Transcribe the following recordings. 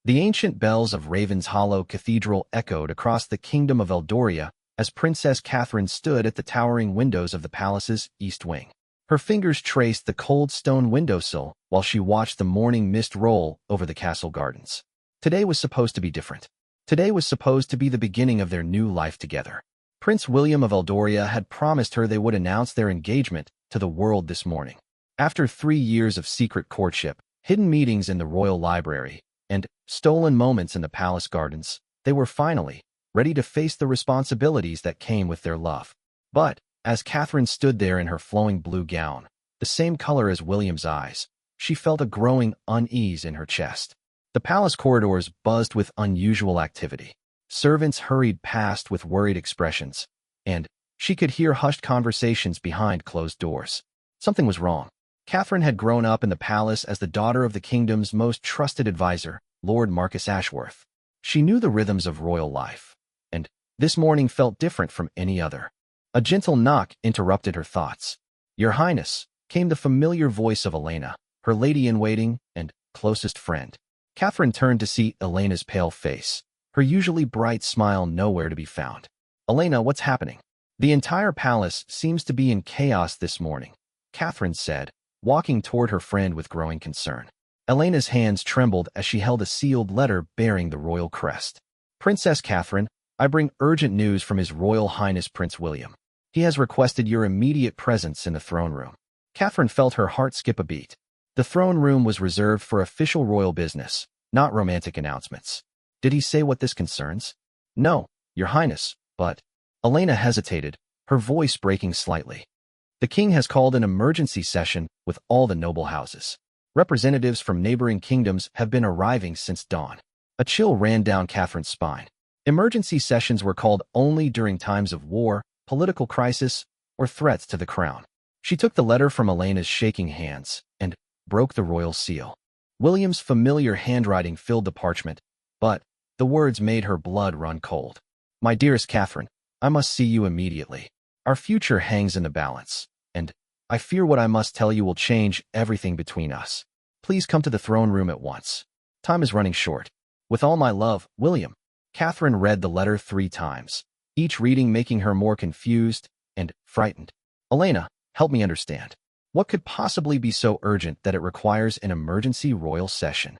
The ancient bells of Raven's Hollow Cathedral echoed across the kingdom of Eldoria as Princess Catherine stood at the towering windows of the palace's east wing. Her fingers traced the cold stone windowsill while she watched the morning mist roll over the castle gardens. Today was supposed to be different. Today was supposed to be the beginning of their new life together. Prince William of Eldoria had promised her they would announce their engagement to the world this morning. After 3 years of secret courtship, hidden meetings in the royal library, and stolen moments in the palace gardens, they were finally ready to face the responsibilities that came with their love. But as Catherine stood there in her flowing blue gown, the same color as William's eyes, she felt a growing unease in her chest. The palace corridors buzzed with unusual activity. Servants hurried past with worried expressions, and she could hear hushed conversations behind closed doors. Something was wrong. Catherine had grown up in the palace as the daughter of the kingdom's most trusted advisor, Lord Marcus Ashworth. She knew the rhythms of royal life, and this morning felt different from any other. A gentle knock interrupted her thoughts. "Your Highness," came the familiar voice of Elena, her lady-in-waiting and closest friend. Catherine turned to see Elena's pale face, her usually bright smile nowhere to be found. "Elena, what's happening?" "The entire palace seems to be in chaos this morning," Catherine said, walking toward her friend with growing concern. Elena's hands trembled as she held a sealed letter bearing the royal crest. "Princess Catherine, I bring urgent news from His Royal Highness Prince William. He has requested your immediate presence in the throne room." Catherine felt her heart skip a beat. The throne room was reserved for official royal business, not romantic announcements. "Did he say what this concerns?" "No, Your Highness, but—" Elena hesitated, her voice breaking slightly. "The king has called an emergency session with all the noble houses. Representatives from neighboring kingdoms have been arriving since dawn." A chill ran down Catherine's spine. Emergency sessions were called only during times of war, political crisis, or threats to the crown. She took the letter from Elena's shaking hands and broke the royal seal. William's familiar handwriting filled the parchment, but the words made her blood run cold. "My dearest Catherine, I must see you immediately. Our future hangs in the balance, and I fear what I must tell you will change everything between us. Please come to the throne room at once. Time is running short. With all my love, William." Catherine read the letter 3 times, each reading making her more confused and frightened. "Elena, help me understand. What could possibly be so urgent that it requires an emergency royal session?"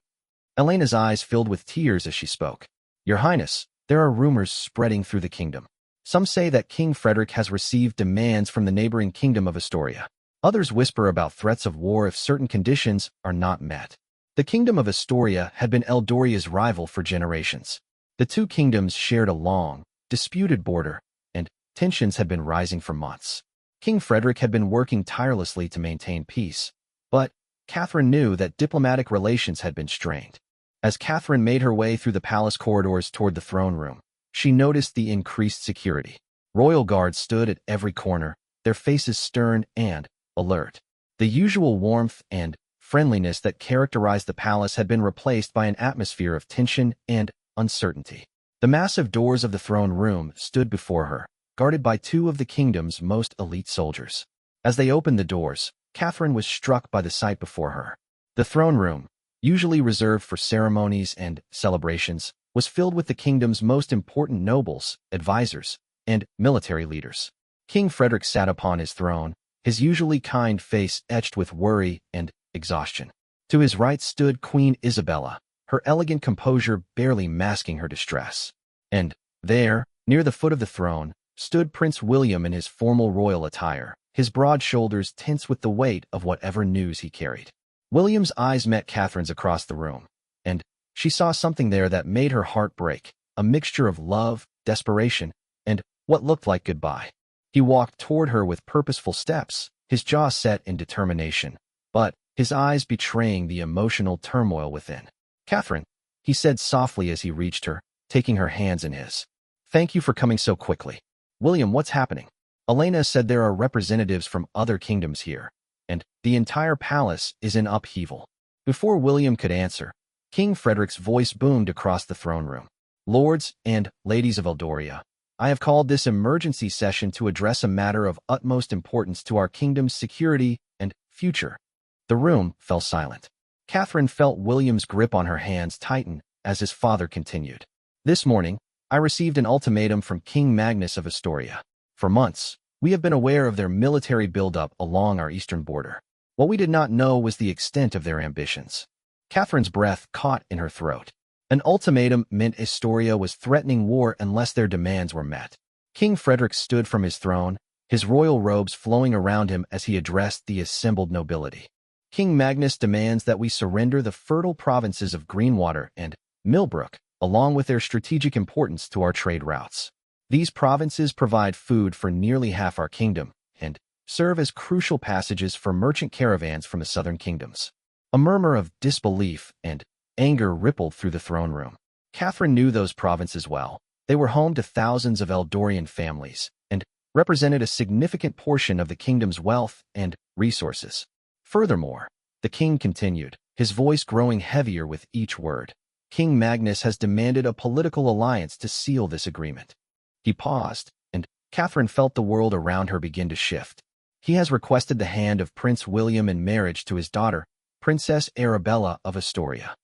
Elena's eyes filled with tears as she spoke. "Your Highness, there are rumors spreading through the kingdom. Some say that King Frederick has received demands from the neighboring kingdom of Astoria. Others whisper about threats of war if certain conditions are not met." The kingdom of Astoria had been Eldoria's rival for generations. The two kingdoms shared a long, disputed border, and tensions had been rising for months. King Frederick had been working tirelessly to maintain peace, but Catherine knew that diplomatic relations had been strained. As Catherine made her way through the palace corridors toward the throne room, she noticed the increased security. Royal guards stood at every corner, their faces stern and alert. The usual warmth and friendliness that characterized the palace had been replaced by an atmosphere of tension and uncertainty. The massive doors of the throne room stood before her, guarded by 2 of the kingdom's most elite soldiers. As they opened the doors, Catherine was struck by the sight before her. The throne room, usually reserved for ceremonies and celebrations, was filled with the kingdom's most important nobles, advisors, and military leaders. King Frederick sat upon his throne, his usually kind face etched with worry and exhaustion. To his right stood Queen Isabella, her elegant composure barely masking her distress. And there, near the foot of the throne, stood Prince William in his formal royal attire, his broad shoulders tense with the weight of whatever news he carried. William's eyes met Catherine's across the room, and she saw something there that made her heart break, a mixture of love, desperation, and what looked like goodbye. He walked toward her with purposeful steps, his jaw set in determination, but his eyes betraying the emotional turmoil within. "Catherine," he said softly as he reached her, taking her hands in his. "Thank you for coming so quickly." "William, what's happening?" "Elena said there are representatives from other kingdoms here, and the entire palace is in upheaval." Before William could answer, King Frederick's voice boomed across the throne room. "Lords and ladies of Eldoria, I have called this emergency session to address a matter of utmost importance to our kingdom's security and future." The room fell silent. Catherine felt William's grip on her hands tighten as his father continued. This morning, I received an ultimatum from King Magnus of Astoria. For months, we have been aware of their military buildup along our eastern border. What we did not know was the extent of their ambitions. Catherine's breath caught in her throat. An ultimatum meant Astoria was threatening war unless their demands were met. King Frederick stood from his throne, his royal robes flowing around him as he addressed the assembled nobility. King Magnus demands that we surrender the fertile provinces of Greenwater and Millbrook, along with their strategic importance to our trade routes. These provinces provide food for nearly half our kingdom and serve as crucial passages for merchant caravans from the southern kingdoms. A murmur of disbelief and anger rippled through the throne room. Catherine knew those provinces well. They were home to thousands of Eldorian families and represented a significant portion of the kingdom's wealth and resources. Furthermore, the king continued, his voice growing heavier with each word. King Magnus has demanded a political alliance to seal this agreement. He paused, and Catherine felt the world around her begin to shift. He has requested the hand of Prince William in marriage to his daughter, Princess Arabella of Astoria.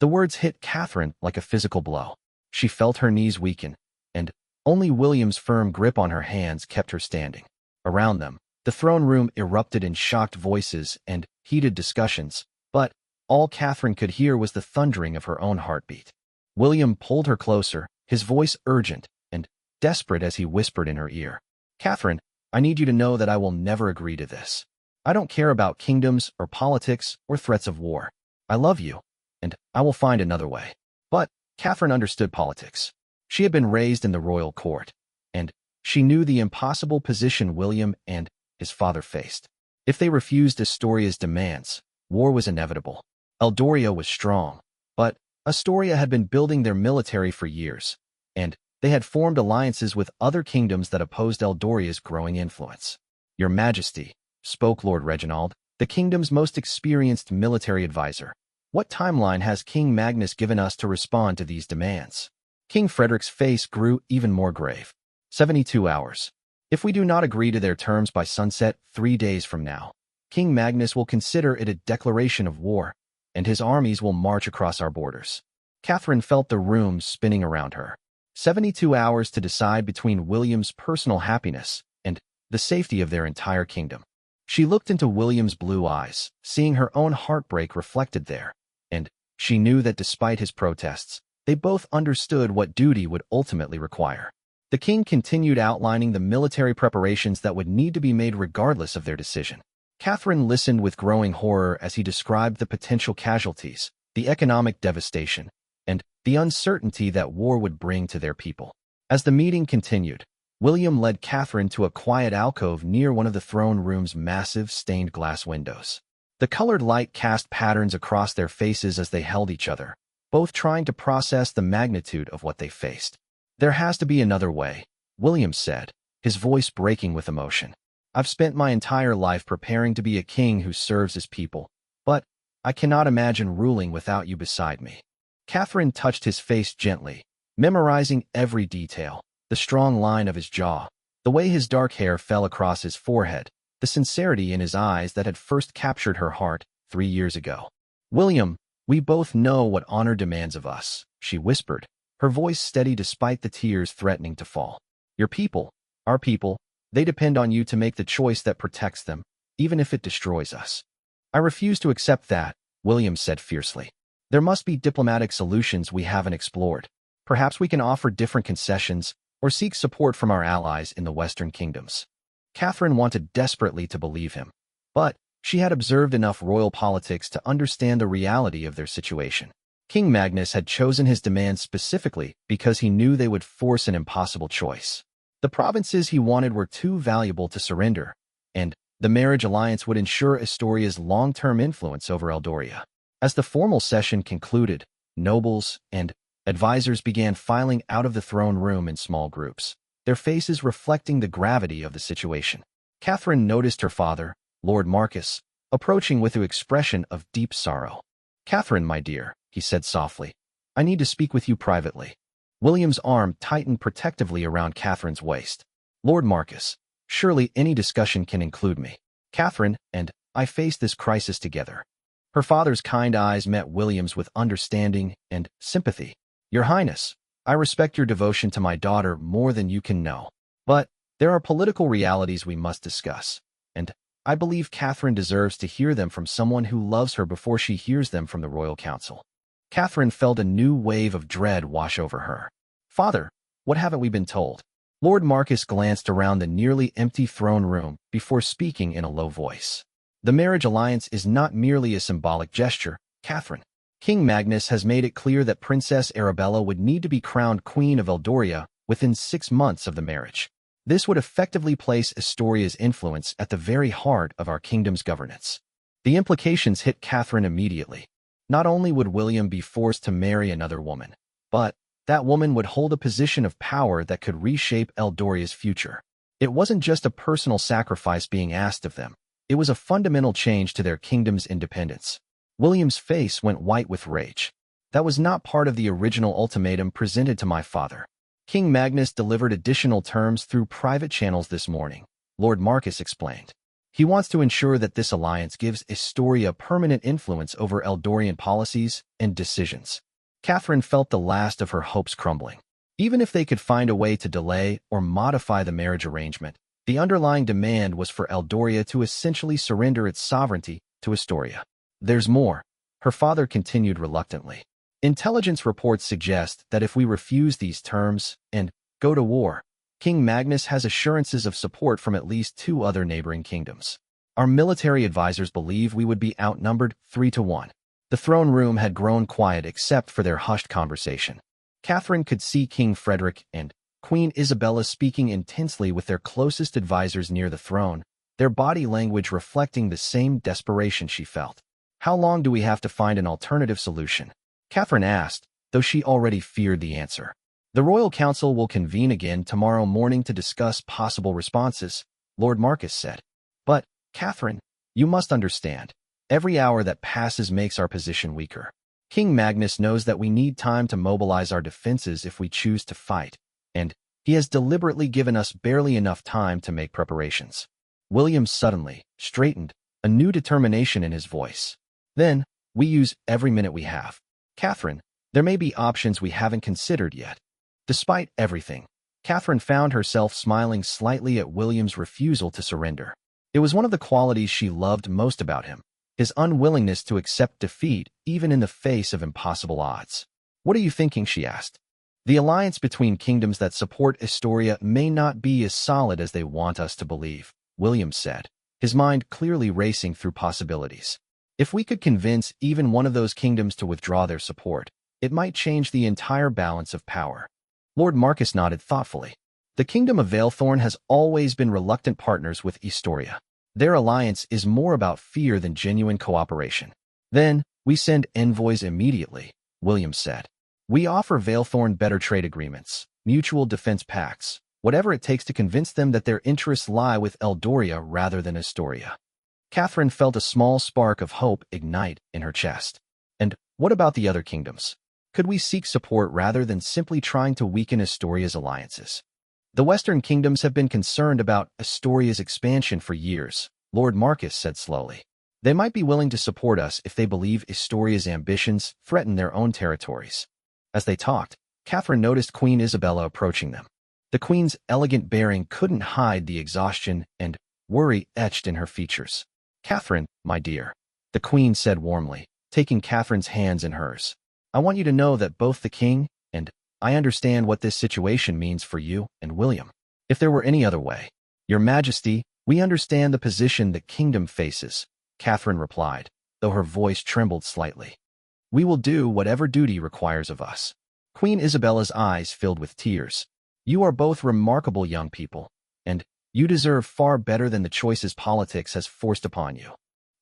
The words hit Catherine like a physical blow. She felt her knees weaken, and only William's firm grip on her hands kept her standing. Around them, the throne room erupted in shocked voices and heated discussions, but all Catherine could hear was the thundering of her own heartbeat. William pulled her closer, his voice urgent and desperate as he whispered in her ear. "Catherine, I need you to know that I will never agree to this. I don't care about kingdoms or politics or threats of war. I love you, and I will find another way." But Catherine understood politics. She had been raised in the royal court, and she knew the impossible position William and his father faced. If they refused Astoria's demands, war was inevitable. Eldoria was strong, but Astoria had been building their military for years, and they had formed alliances with other kingdoms that opposed Eldoria's growing influence. "Your Majesty," spoke Lord Reginald, the kingdom's most experienced military advisor, "what timeline has King Magnus given us to respond to these demands?" King Frederick's face grew even more grave. 72 hours. If we do not agree to their terms by sunset 3 days from now, King Magnus will consider it a declaration of war, and his armies will march across our borders. Catherine felt the room spinning around her. 72 hours to decide between William's personal happiness and the safety of their entire kingdom. She looked into William's blue eyes, seeing her own heartbreak reflected there, and she knew that despite his protests, they both understood what duty would ultimately require. The king continued outlining the military preparations that would need to be made regardless of their decision. Catherine listened with growing horror as he described the potential casualties, the economic devastation, and the uncertainty that war would bring to their people. As the meeting continued, William led Catherine to a quiet alcove near one of the throne room's massive stained glass windows. The colored light cast patterns across their faces as they held each other, both trying to process the magnitude of what they faced. "There has to be another way," William said, his voice breaking with emotion. "I've spent my entire life preparing to be a king who serves his people, but I cannot imagine ruling without you beside me." Catherine touched his face gently, memorizing every detail, the strong line of his jaw, the way his dark hair fell across his forehead, the sincerity in his eyes that had first captured her heart 3 years ago. "William, we both know what honor demands of us," she whispered, her voice steady despite the tears threatening to fall. "Your people, our people, they depend on you to make the choice that protects them, even if it destroys us." "I refuse to accept that," William said fiercely. "There must be diplomatic solutions we haven't explored. Perhaps we can offer different concessions or seek support from our allies in the Western kingdoms." Catherine wanted desperately to believe him, but she had observed enough royal politics to understand the reality of their situation. King Magnus had chosen his demands specifically because he knew they would force an impossible choice. The provinces he wanted were too valuable to surrender, and the marriage alliance would ensure Astoria's long-term influence over Eldoria. As the formal session concluded, nobles and advisors began filing out of the throne room in small groups, their faces reflecting the gravity of the situation. Catherine noticed her father, Lord Marcus, approaching with an expression of deep sorrow. "Catherine, my dear," he said softly, "I need to speak with you privately." William's arm tightened protectively around Catherine's waist. "Lord Marcus, surely any discussion can include me. Catherine and I face this crisis together. Her father's kind eyes met William's with understanding and sympathy. Your Highness, I respect your devotion to my daughter more than you can know. But there are political realities we must discuss, and I believe Catherine deserves to hear them from someone who loves her before she hears them from the royal council. Catherine felt a new wave of dread wash over her. Father, what haven't we been told? Lord Marcus glanced around the nearly empty throne room before speaking in a low voice. The marriage alliance is not merely a symbolic gesture, Catherine. King Magnus has made it clear that Princess Arabella would need to be crowned Queen of Eldoria within 6 months of the marriage. This would effectively place Astoria's influence at the very heart of our kingdom's governance. The implications hit Catherine immediately. Not only would William be forced to marry another woman, but that woman would hold a position of power that could reshape Eldoria's future. It wasn't just a personal sacrifice being asked of them. It was a fundamental change to their kingdom's independence. William's face went white with rage. That was not part of the original ultimatum presented to my father. King Magnus delivered additional terms through private channels this morning, Lord Marcus explained. He wants to ensure that this alliance gives Astoria permanent influence over Eldorian policies and decisions. Catherine felt the last of her hopes crumbling. Even if they could find a way to delay or modify the marriage arrangement, the underlying demand was for Eldoria to essentially surrender its sovereignty to Astoria. There's more, her father continued reluctantly. Intelligence reports suggest that if we refuse these terms and go to war, King Magnus has assurances of support from at least 2 other neighboring kingdoms. Our military advisors believe we would be outnumbered 3-1. The throne room had grown quiet except for their hushed conversation. Catherine could see King Frederick and Queen Isabella speaking intensely with their closest advisors near the throne, their body language reflecting the same desperation she felt. How long do we have to find an alternative solution? Catherine asked, though she already feared the answer. The Royal Council will convene again tomorrow morning to discuss possible responses, Lord Marcus said. But, Catherine, you must understand, every hour that passes makes our position weaker. King Magnus knows that we need time to mobilize our defenses if we choose to fight, and he has deliberately given us barely enough time to make preparations. William suddenly straightened, a new determination in his voice. Then, we use every minute we have. Catherine, there may be options we haven't considered yet. Despite everything, Catherine found herself smiling slightly at William's refusal to surrender. It was one of the qualities she loved most about him, his unwillingness to accept defeat even in the face of impossible odds. What are you thinking? She asked. The alliance between kingdoms that support Astoria may not be as solid as they want us to believe, William said, his mind clearly racing through possibilities. If we could convince even one of those kingdoms to withdraw their support, it might change the entire balance of power. Lord Marcus nodded thoughtfully. The kingdom of Valethorn has always been reluctant partners with Astoria. Their alliance is more about fear than genuine cooperation. Then, we send envoys immediately, William said. We offer Valethorn better trade agreements, mutual defense pacts, whatever it takes to convince them that their interests lie with Eldoria rather than Astoria. Catherine felt a small spark of hope ignite in her chest. And what about the other kingdoms? Could we seek support rather than simply trying to weaken Astoria's alliances? The Western kingdoms have been concerned about Astoria's expansion for years, Lord Marcus said slowly. They might be willing to support us if they believe Astoria's ambitions threaten their own territories. As they talked, Catherine noticed Queen Isabella approaching them. The queen's elegant bearing couldn't hide the exhaustion and worry etched in her features. Catherine, my dear, the queen said warmly, taking Catherine's hands in hers. I want you to know that both the king and I understand what this situation means for you and William. If there were any other way. Your Majesty, we understand the position the kingdom faces, Catherine replied, though her voice trembled slightly. We will do whatever duty requires of us. Queen Isabella's eyes filled with tears. You are both remarkable young people, and you deserve far better than the choices politics has forced upon you.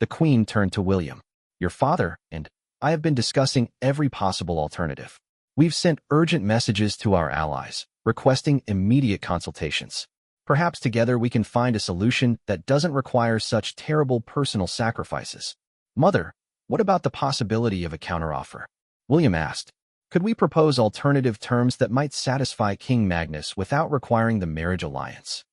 The queen turned to William. Your father and I have been discussing every possible alternative. We've sent urgent messages to our allies, requesting immediate consultations. Perhaps together we can find a solution that doesn't require such terrible personal sacrifices. Mother, what about the possibility of a counteroffer? William asked. Could we propose alternative terms that might satisfy King Magnus without requiring the marriage alliance?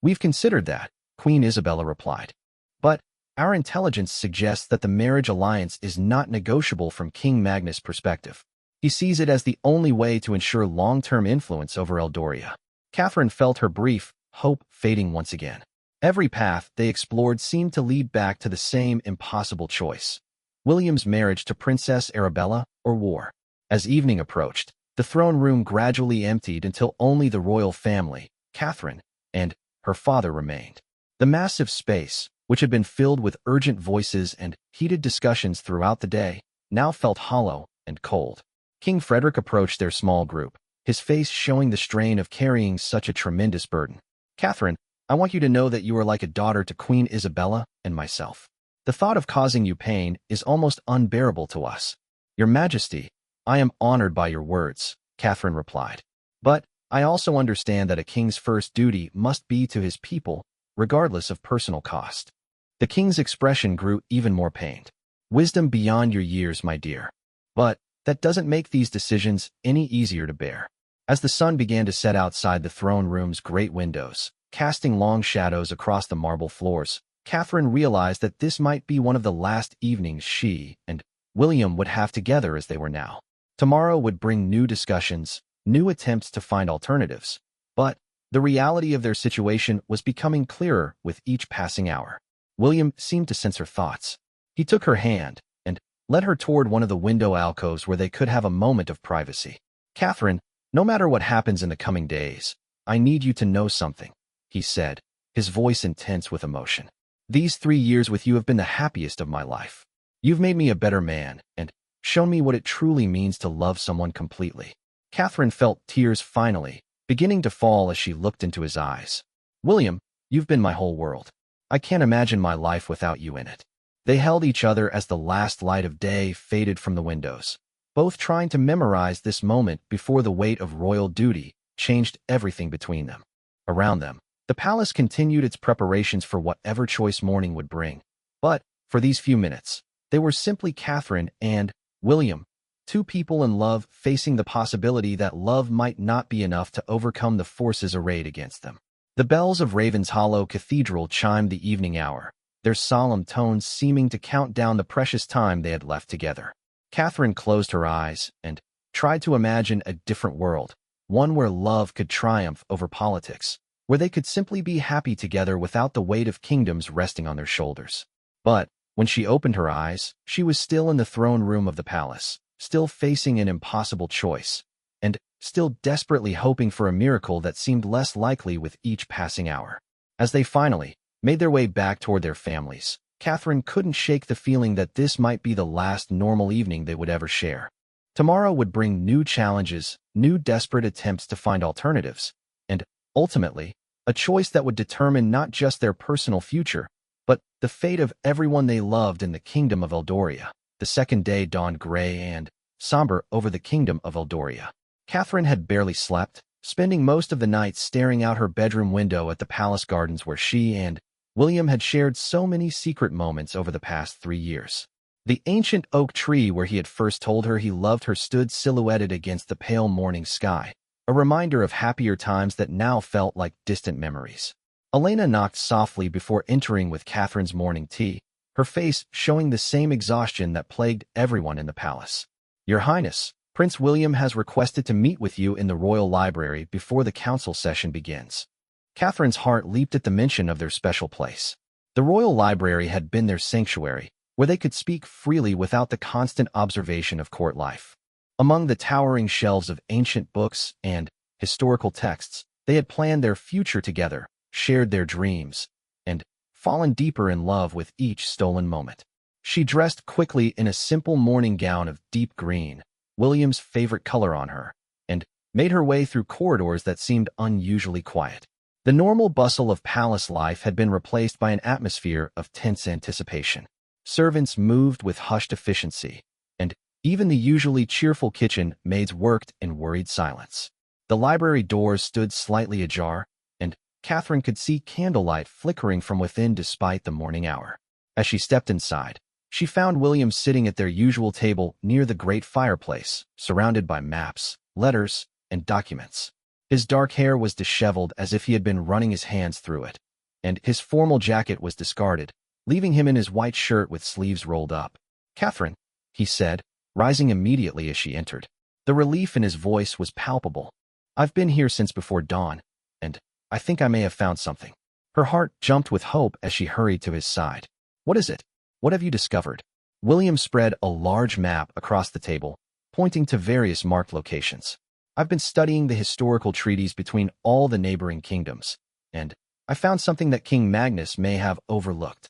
We've considered that, Queen Isabella replied. But Our intelligence suggests that the marriage alliance is not negotiable from King Magnus' perspective. He sees it as the only way to ensure long-term influence over Eldoria. Catherine felt her brief hope fading once again. Every path they explored seemed to lead back to the same impossible choice: William's marriage to Princess Arabella or war. As evening approached, the throne room gradually emptied until only the royal family, Catherine, and her father remained. The massive space, which had been filled with urgent voices and heated discussions throughout the day, now felt hollow and cold. King Frederick approached their small group, his face showing the strain of carrying such a tremendous burden. "Catherine, I want you to know that you are like a daughter to Queen Isabella and myself. The thought of causing you pain is almost unbearable to us." "Your Majesty, I am honored by your words," Catherine replied. "But I also understand that a king's first duty must be to his people, regardless of personal cost." The king's expression grew even more pained. "Wisdom beyond your years, my dear. But that doesn't make these decisions any easier to bear." As the sun began to set outside the throne room's great windows, casting long shadows across the marble floors, Catherine realized that this might be one of the last evenings she and William would have together as they were now. Tomorrow would bring new discussions, new attempts to find alternatives, but the reality of their situation was becoming clearer with each passing hour. William seemed to sense her thoughts. He took her hand and led her toward one of the window alcoves where they could have a moment of privacy. "Catherine, no matter what happens in the coming days, I need you to know something," he said, his voice intense with emotion. "These 3 years with you have been the happiest of my life. You've made me a better man and shown me what it truly means to love someone completely." Catherine felt tears finally beginning to fall as she looked into his eyes. "William, you've been my whole world. I can't imagine my life without you in it." They held each other as the last light of day faded from the windows, both trying to memorize this moment before the weight of royal duty changed everything between them. Around them, the palace continued its preparations for whatever choice morning would bring. But for these few minutes, they were simply Catherine and William, two people in love facing the possibility that love might not be enough to overcome the forces arrayed against them. The bells of Ravenshollow Cathedral chimed the evening hour, their solemn tones seeming to count down the precious time they had left together. Catherine closed her eyes and tried to imagine a different world, one where love could triumph over politics, where they could simply be happy together without the weight of kingdoms resting on their shoulders. But when she opened her eyes, she was still in the throne room of the palace, still facing an impossible choice, and still desperately hoping for a miracle that seemed less likely with each passing hour. As they finally made their way back toward their families, Catherine couldn't shake the feeling that this might be the last normal evening they would ever share. Tomorrow would bring new challenges, new desperate attempts to find alternatives, and, ultimately, a choice that would determine not just their personal future, but the fate of everyone they loved in the kingdom of Eldoria. The second day dawned gray and somber over the kingdom of Eldoria. Catherine had barely slept, spending most of the night staring out her bedroom window at the palace gardens where she and William had shared so many secret moments over the past 3 years. The ancient oak tree where he had first told her he loved her stood silhouetted against the pale morning sky, a reminder of happier times that now felt like distant memories. Elena knocked softly before entering with Catherine's morning tea, her face showing the same exhaustion that plagued everyone in the palace. "Your Highness, Prince William has requested to meet with you in the royal library before the council session begins." Catherine's heart leaped at the mention of their special place. The royal library had been their sanctuary, where they could speak freely without the constant observation of court life. Among the towering shelves of ancient books and historical texts, they had planned their future together, shared their dreams, and fallen deeper in love with each stolen moment. She dressed quickly in a simple morning gown of deep green, William's favorite color on her, and made her way through corridors that seemed unusually quiet. The normal bustle of palace life had been replaced by an atmosphere of tense anticipation. Servants moved with hushed efficiency, and even the usually cheerful kitchen maids worked in worried silence. The library doors stood slightly ajar, and Catherine could see candlelight flickering from within despite the morning hour. As she stepped inside, she found William sitting at their usual table near the great fireplace, surrounded by maps, letters, and documents. His dark hair was disheveled as if he had been running his hands through it, and his formal jacket was discarded, leaving him in his white shirt with sleeves rolled up. "Catherine," he said, rising immediately as she entered. The relief in his voice was palpable. "I've been here since before dawn, and I think I may have found something." Her heart jumped with hope as she hurried to his side. "What is it? What have you discovered?" William spread a large map across the table, pointing to various marked locations. "I've been studying the historical treaties between all the neighboring kingdoms, and I found something that King Magnus may have overlooked."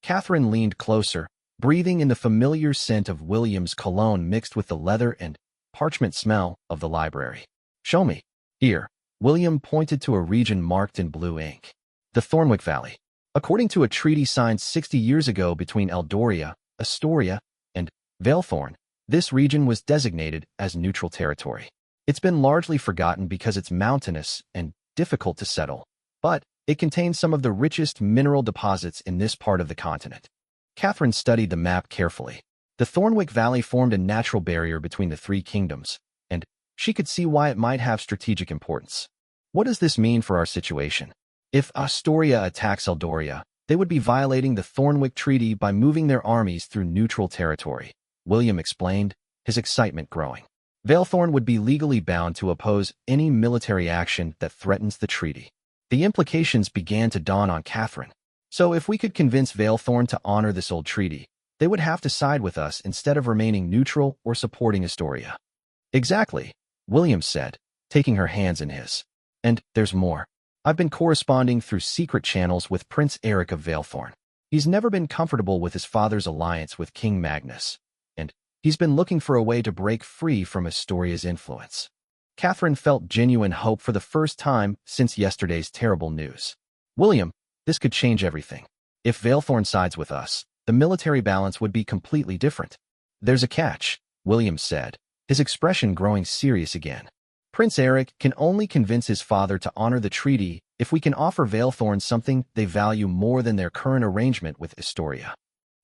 Catherine leaned closer, breathing in the familiar scent of William's cologne mixed with the leather and parchment smell of the library. "Show me." "Here." William pointed to a region marked in blue ink. "The Thornwick Valley. According to a treaty signed 60 years ago between Eldoria, Astoria, and Valethorn, this region was designated as neutral territory. It's been largely forgotten because it's mountainous and difficult to settle, but it contains some of the richest mineral deposits in this part of the continent." Catherine studied the map carefully. The Thornwick Valley formed a natural barrier between the three kingdoms, and she could see why it might have strategic importance. "What does this mean for our situation? If Astoria attacks Eldoria, they would be violating the Thornwick Treaty by moving their armies through neutral territory," William explained, his excitement growing. "Valethorn would be legally bound to oppose any military action that threatens the treaty." The implications began to dawn on Catherine. "So if we could convince Valethorn to honor this old treaty, they would have to side with us instead of remaining neutral or supporting Astoria." "Exactly," William said, taking her hands in his. "And there's more. I've been corresponding through secret channels with Prince Eric of Valethorn. He's never been comfortable with his father's alliance with King Magnus, and he's been looking for a way to break free from Astoria's influence." Catherine felt genuine hope for the first time since yesterday's terrible news. "William, this could change everything. If Valethorn sides with us, the military balance would be completely different." "There's a catch," William said, his expression growing serious again. "Prince Eric can only convince his father to honor the treaty if we can offer Valethorn something they value more than their current arrangement with Astoria."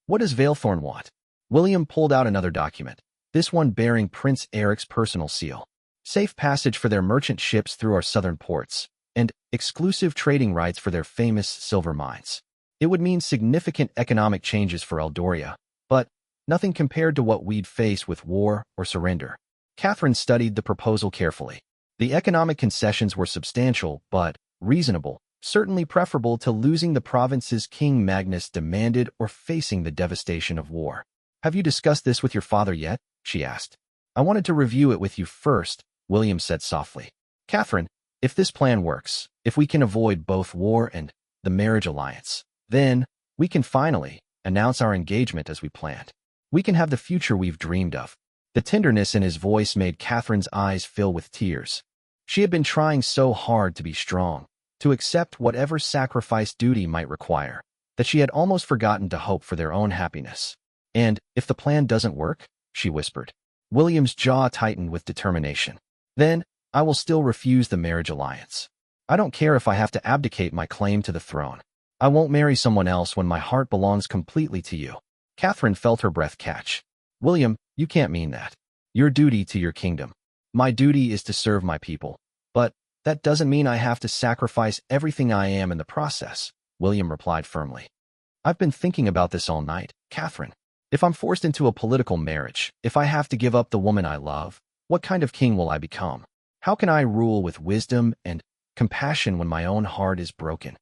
"What does Valethorn want?" William pulled out another document, this one bearing Prince Eric's personal seal. "Safe passage for their merchant ships through our southern ports, and exclusive trading rights for their famous silver mines. It would mean significant economic changes for Eldoria, but nothing compared to what we'd face with war or surrender." Catherine studied the proposal carefully. The economic concessions were substantial, but reasonable, certainly preferable to losing the provinces King Magnus demanded or facing the devastation of war. "Have you discussed this with your father yet?" she asked. "I wanted to review it with you first," William said softly. "Catherine, if this plan works, if we can avoid both war and the marriage alliance, then we can finally announce our engagement as we planned. We can have the future we've dreamed of." The tenderness in his voice made Catherine's eyes fill with tears. She had been trying so hard to be strong, to accept whatever sacrifice duty might require, that she had almost forgotten to hope for their own happiness. "And if the plan doesn't work?" she whispered. William's jaw tightened with determination. "Then I will still refuse the marriage alliance. I don't care if I have to abdicate my claim to the throne. I won't marry someone else when my heart belongs completely to you." Catherine felt her breath catch. "William, you can't mean that. Your duty to your kingdom. My duty is to serve my people. But that doesn't mean I have to sacrifice everything I am in the process," William replied firmly. "I've been thinking about this all night, Catherine. If I'm forced into a political marriage, if I have to give up the woman I love, what kind of king will I become? How can I rule with wisdom and compassion when my own heart is broken?"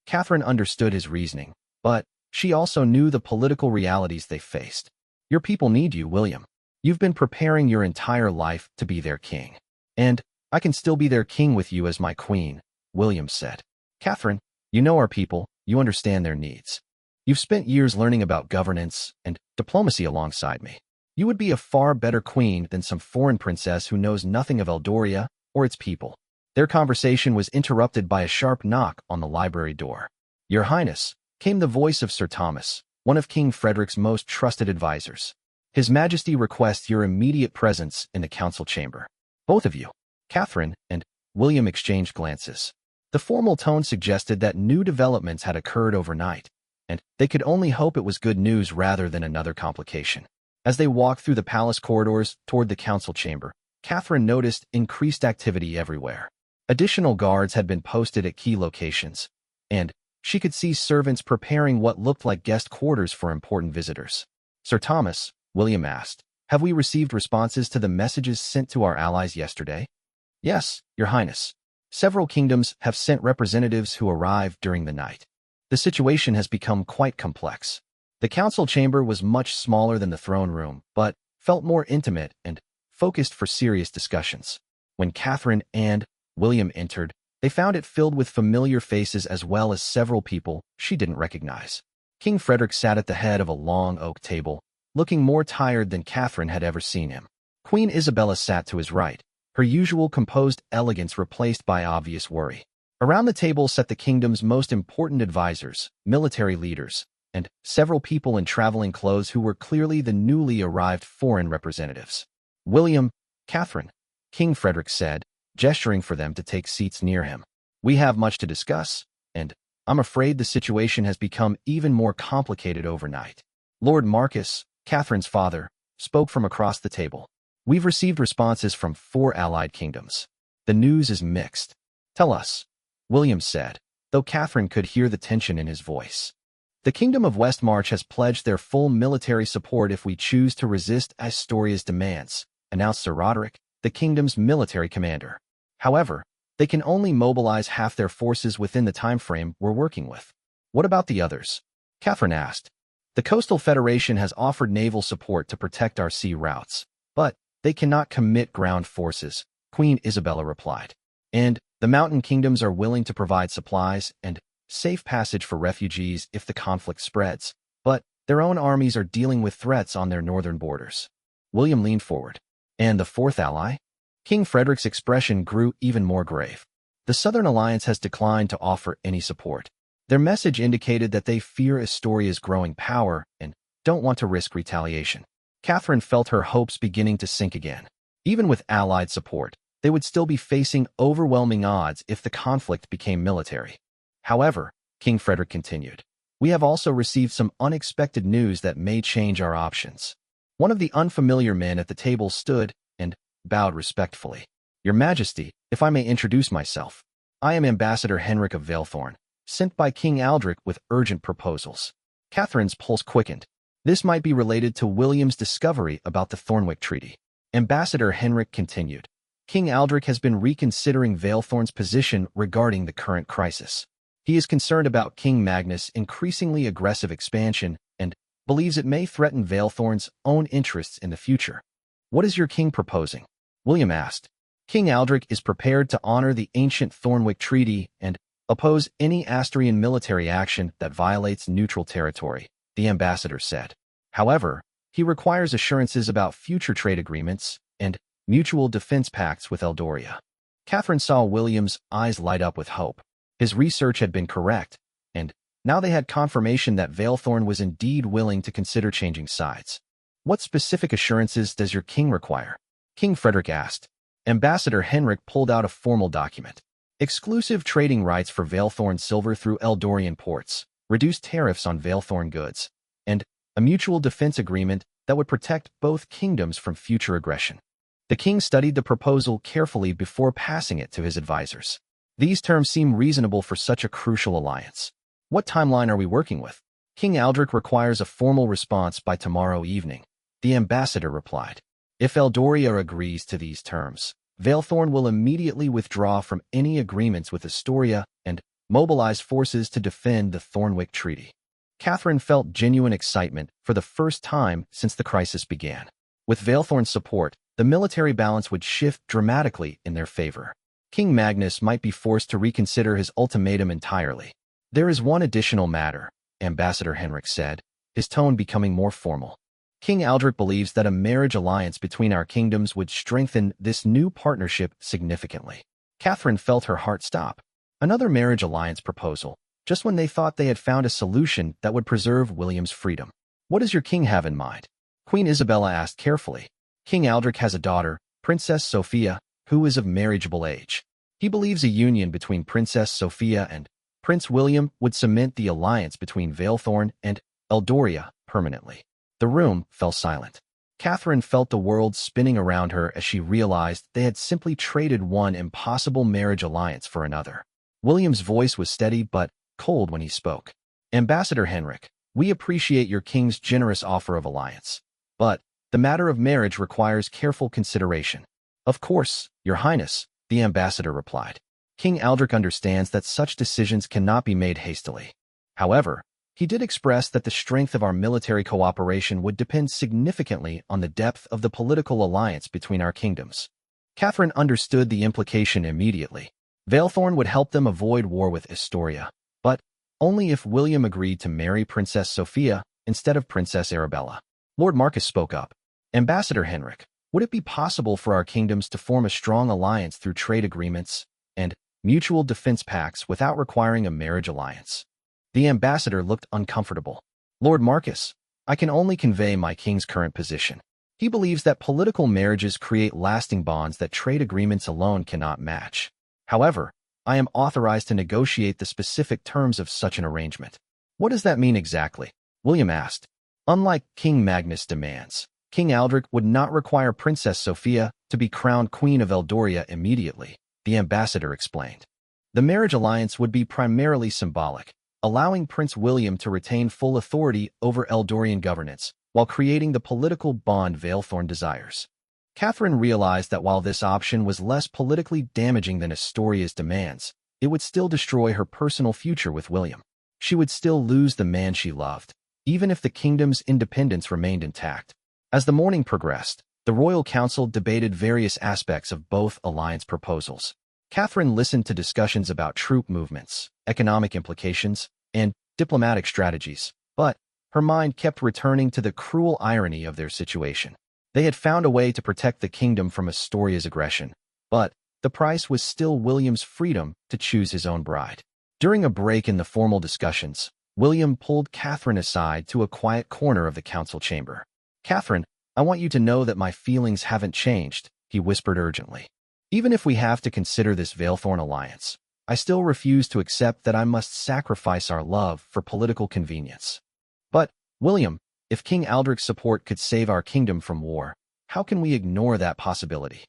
Catherine understood his reasoning, but she also knew the political realities they faced. "Your people need you, William. You've been preparing your entire life to be their king. And I can still be their king with you as my queen," William said. "Catherine, you know our people, you understand their needs. You've spent years learning about governance and diplomacy alongside me. You would be a far better queen than some foreign princess who knows nothing of Eldoria or its people." Their conversation was interrupted by a sharp knock on the library door. "Your Highness," came the voice of Sir Thomas, one of King Frederick's most trusted advisors. "His Majesty requests your immediate presence in the council chamber." "Both of you." Catherine and William exchanged glances. The formal tone suggested that new developments had occurred overnight, and they could only hope it was good news rather than another complication. As they walked through the palace corridors toward the council chamber, Catherine noticed increased activity everywhere. Additional guards had been posted at key locations, and She could see servants preparing what looked like guest quarters for important visitors. "Sir Thomas," William asked, "have we received responses to the messages sent to our allies yesterday?" "Yes, Your Highness. Several kingdoms have sent representatives who arrived during the night. The situation has become quite complex." The council chamber was much smaller than the throne room, but felt more intimate and focused for serious discussions. When Catherine and William entered, they found it filled with familiar faces as well as several people she didn't recognize. King Frederick sat at the head of a long oak table, looking more tired than Catherine had ever seen him. Queen Isabella sat to his right, her usual composed elegance replaced by obvious worry. Around the table sat the kingdom's most important advisors, military leaders, and several people in traveling clothes who were clearly the newly arrived foreign representatives. "William, Catherine," King Frederick said, gesturing for them to take seats near him. "We have much to discuss, and I'm afraid the situation has become even more complicated overnight." Lord Marcus, Catherine's father, spoke from across the table. "We've received responses from 4 allied kingdoms. The news is mixed." "Tell us," William said, though Catherine could hear the tension in his voice. "The Kingdom of Westmarch has pledged their full military support if we choose to resist Astoria's demands," announced Sir Roderick, the kingdom's military commander. "However, they can only mobilize half their forces within the time frame we're working with." "What about the others?" Catherine asked. "The Coastal Federation has offered naval support to protect our sea routes, but they cannot commit ground forces," Queen Isabella replied. "And the mountain kingdoms are willing to provide supplies and safe passage for refugees if the conflict spreads, but their own armies are dealing with threats on their northern borders." William leaned forward. "And the 4th ally?" King Frederick's expression grew even more grave. "The Southern Alliance has declined to offer any support. Their message indicated that they fear Astoria's growing power and don't want to risk retaliation." Catherine felt her hopes beginning to sink again. Even with Allied support, they would still be facing overwhelming odds if the conflict became military. "However," King Frederick continued, "we have also received some unexpected news that may change our options." One of the unfamiliar men at the table stood and bowed respectfully. "Your Majesty, if I may introduce myself, I am Ambassador Henrik of Valethorn, sent by King Aldrich with urgent proposals." Catherine's pulse quickened. This might be related to William's discovery about the Thornwick Treaty. Ambassador Henrik continued, "King Aldrich has been reconsidering Valethorn's position regarding the current crisis. He is concerned about King Magnus' increasingly aggressive expansion and believes it may threaten Valethorn's own interests in the future." "What is your king proposing?" William asked. "King Aldrich is prepared to honor the ancient Thornwick Treaty and oppose any Astorian military action that violates neutral territory," the ambassador said. "However, he requires assurances about future trade agreements and mutual defense pacts with Eldoria." Catherine saw William's eyes light up with hope. His research had been correct, and now they had confirmation that Valethorn was indeed willing to consider changing sides. "What specific assurances does your king require?" King Frederick asked. Ambassador Henrik pulled out a formal document. "Exclusive trading rights for Valethorn silver through Eldorian ports, reduced tariffs on Valethorn goods, and a mutual defense agreement that would protect both kingdoms from future aggression." The king studied the proposal carefully before passing it to his advisors. These terms seem reasonable for such a crucial alliance. "What timeline are we working with?" "King Aldrich requires a formal response by tomorrow evening," the ambassador replied. "If Eldoria agrees to these terms, Valethorn will immediately withdraw from any agreements with Astoria and mobilize forces to defend the Thornwick Treaty." Catherine felt genuine excitement for the first time since the crisis began. With Valethorn's support, the military balance would shift dramatically in their favor. King Magnus might be forced to reconsider his ultimatum entirely. "There is one additional matter," Ambassador Henrik said, his tone becoming more formal. "King Aldrich believes that a marriage alliance between our kingdoms would strengthen this new partnership significantly." Catherine felt her heart stop. Another marriage alliance proposal, just when they thought they had found a solution that would preserve William's freedom. "What does your king have in mind?" Queen Isabella asked carefully. "King Aldrich has a daughter, Princess Sophia, who is of marriageable age. He believes a union between Princess Sophia and Prince William would cement the alliance between Valethorn and Eldoria permanently." The room fell silent. Catherine felt the world spinning around her as she realized they had simply traded one impossible marriage alliance for another. William's voice was steady but cold when he spoke. Ambassador Henrik, we appreciate your king's generous offer of alliance. But the matter of marriage requires careful consideration. Of course, Your Highness, the ambassador replied. King Aldrich understands that such decisions cannot be made hastily. However, he did express that the strength of our military cooperation would depend significantly on the depth of the political alliance between our kingdoms. Catherine understood the implication immediately. Valethorn would help them avoid war with Astoria, but only if William agreed to marry Princess Sophia instead of Princess Arabella. Lord Marcus spoke up. Ambassador Henrik, would it be possible for our kingdoms to form a strong alliance through trade agreements and mutual defense pacts without requiring a marriage alliance? The ambassador looked uncomfortable. Lord Marcus, I can only convey my king's current position. He believes that political marriages create lasting bonds that trade agreements alone cannot match. However, I am authorized to negotiate the specific terms of such an arrangement. What does that mean exactly? William asked. Unlike King Magnus' demands, King Aldrich would not require Princess Sophia to be crowned Queen of Eldoria immediately, the ambassador explained. The marriage alliance would be primarily symbolic, allowing Prince William to retain full authority over Eldorian governance, while creating the political bond Valethorn desires. Catherine realized that while this option was less politically damaging than Astoria's demands, it would still destroy her personal future with William. She would still lose the man she loved, even if the kingdom's independence remained intact. As the morning progressed, the royal council debated various aspects of both alliance proposals. Catherine listened to discussions about troop movements, economic implications, and diplomatic strategies, but her mind kept returning to the cruel irony of their situation. They had found a way to protect the kingdom from Astoria's aggression, but the price was still William's freedom to choose his own bride. During a break in the formal discussions, William pulled Catherine aside to a quiet corner of the council chamber. Catherine, I want you to know that my feelings haven't changed, he whispered urgently. Even if we have to consider this Valethorn alliance, I still refuse to accept that I must sacrifice our love for political convenience. But, William, if King Aldrich's support could save our kingdom from war, how can we ignore that possibility?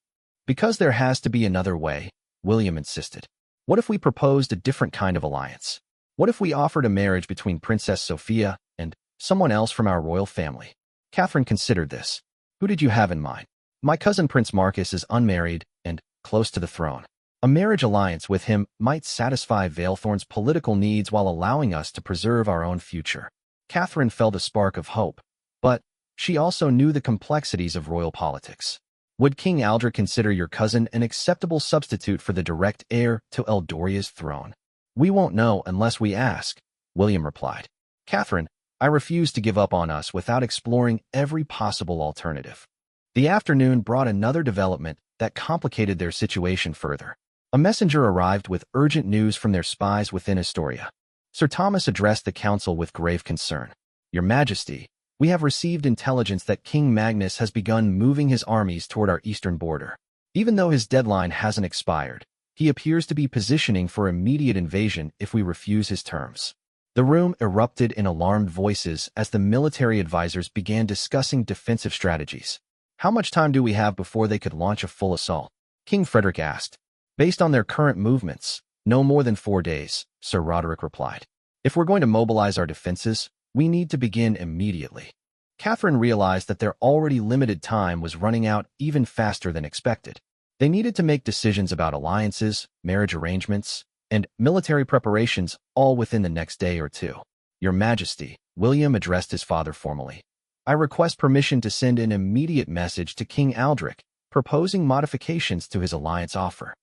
Because there has to be another way, William insisted. What if we proposed a different kind of alliance? What if we offered a marriage between Princess Sophia and someone else from our royal family? Catherine considered this. Who did you have in mind? My cousin Prince Marcus is unmarried and close to the throne. A marriage alliance with him might satisfy Valethorn's political needs while allowing us to preserve our own future. Catherine felt a spark of hope, but she also knew the complexities of royal politics. Would King Aldrich consider your cousin an acceptable substitute for the direct heir to Eldoria's throne? We won't know unless we ask, William replied. Catherine, I refuse to give up on us without exploring every possible alternative. The afternoon brought another development that complicated their situation further. A messenger arrived with urgent news from their spies within Astoria. Sir Thomas addressed the council with grave concern. Your Majesty, we have received intelligence that King Magnus has begun moving his armies toward our eastern border. Even though his deadline hasn't expired, he appears to be positioning for immediate invasion if we refuse his terms. The room erupted in alarmed voices as the military advisors began discussing defensive strategies. How much time do we have before they could launch a full assault? King Frederick asked. Based on their current movements, no more than 4 days, Sir Roderick replied. If we're going to mobilize our defenses, we need to begin immediately. Catherine realized that their already limited time was running out even faster than expected. They needed to make decisions about alliances, marriage arrangements, and military preparations all within the next day or two. Your Majesty, William addressed his father formally. I request permission to send an immediate message to King Aldrich, proposing modifications to his alliance offer.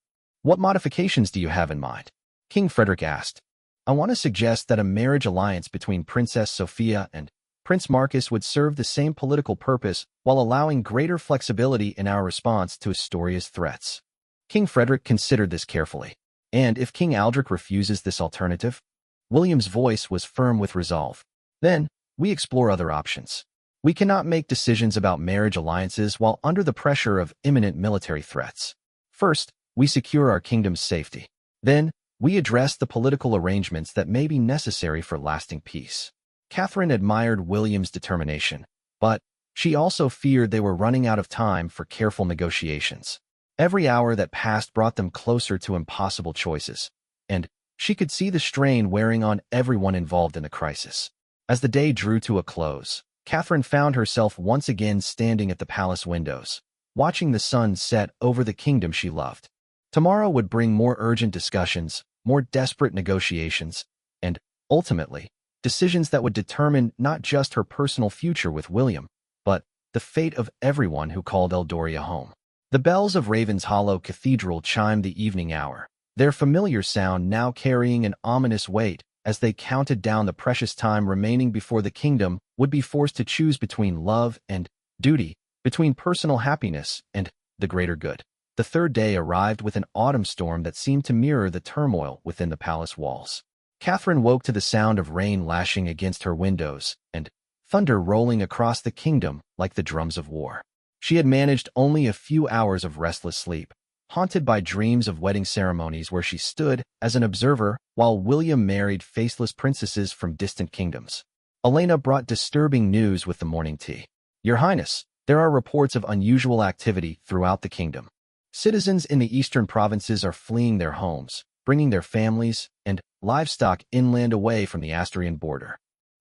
What modifications do you have in mind? King Frederick asked. I want to suggest that a marriage alliance between Princess Sophia and Prince Marcus would serve the same political purpose while allowing greater flexibility in our response to Astoria's threats. King Frederick considered this carefully. And if King Aldrich refuses this alternative? William's voice was firm with resolve. Then, we explore other options. We cannot make decisions about marriage alliances while under the pressure of imminent military threats. First, we secure our kingdom's safety. Then, we address the political arrangements that may be necessary for lasting peace. Catherine admired William's determination, but she also feared they were running out of time for careful negotiations. Every hour that passed brought them closer to impossible choices, and She could see the strain wearing on everyone involved in the crisis. As the day drew to a close, Catherine found herself once again standing at the palace windows, watching the sun set over the kingdom she loved. Tomorrow would bring more urgent discussions, more desperate negotiations, and, ultimately, decisions that would determine not just her personal future with William, but the fate of everyone who called Eldoria home. The bells of Ravens Hollow Cathedral chimed the evening hour, their familiar sound now carrying an ominous weight as they counted down the precious time remaining before the kingdom would be forced to choose between love and duty, between personal happiness and the greater good. The third day arrived with an autumn storm that seemed to mirror the turmoil within the palace walls. Catherine woke to the sound of rain lashing against her windows and thunder rolling across the kingdom like the drums of war. She had managed only a few hours of restless sleep, haunted by dreams of wedding ceremonies where she stood as an observer while William married faceless princesses from distant kingdoms. Elena brought disturbing news with the morning tea. "Your Highness, there are reports of unusual activity throughout the kingdom. Citizens in the eastern provinces are fleeing their homes, bringing their families and livestock inland away from the Astrian border."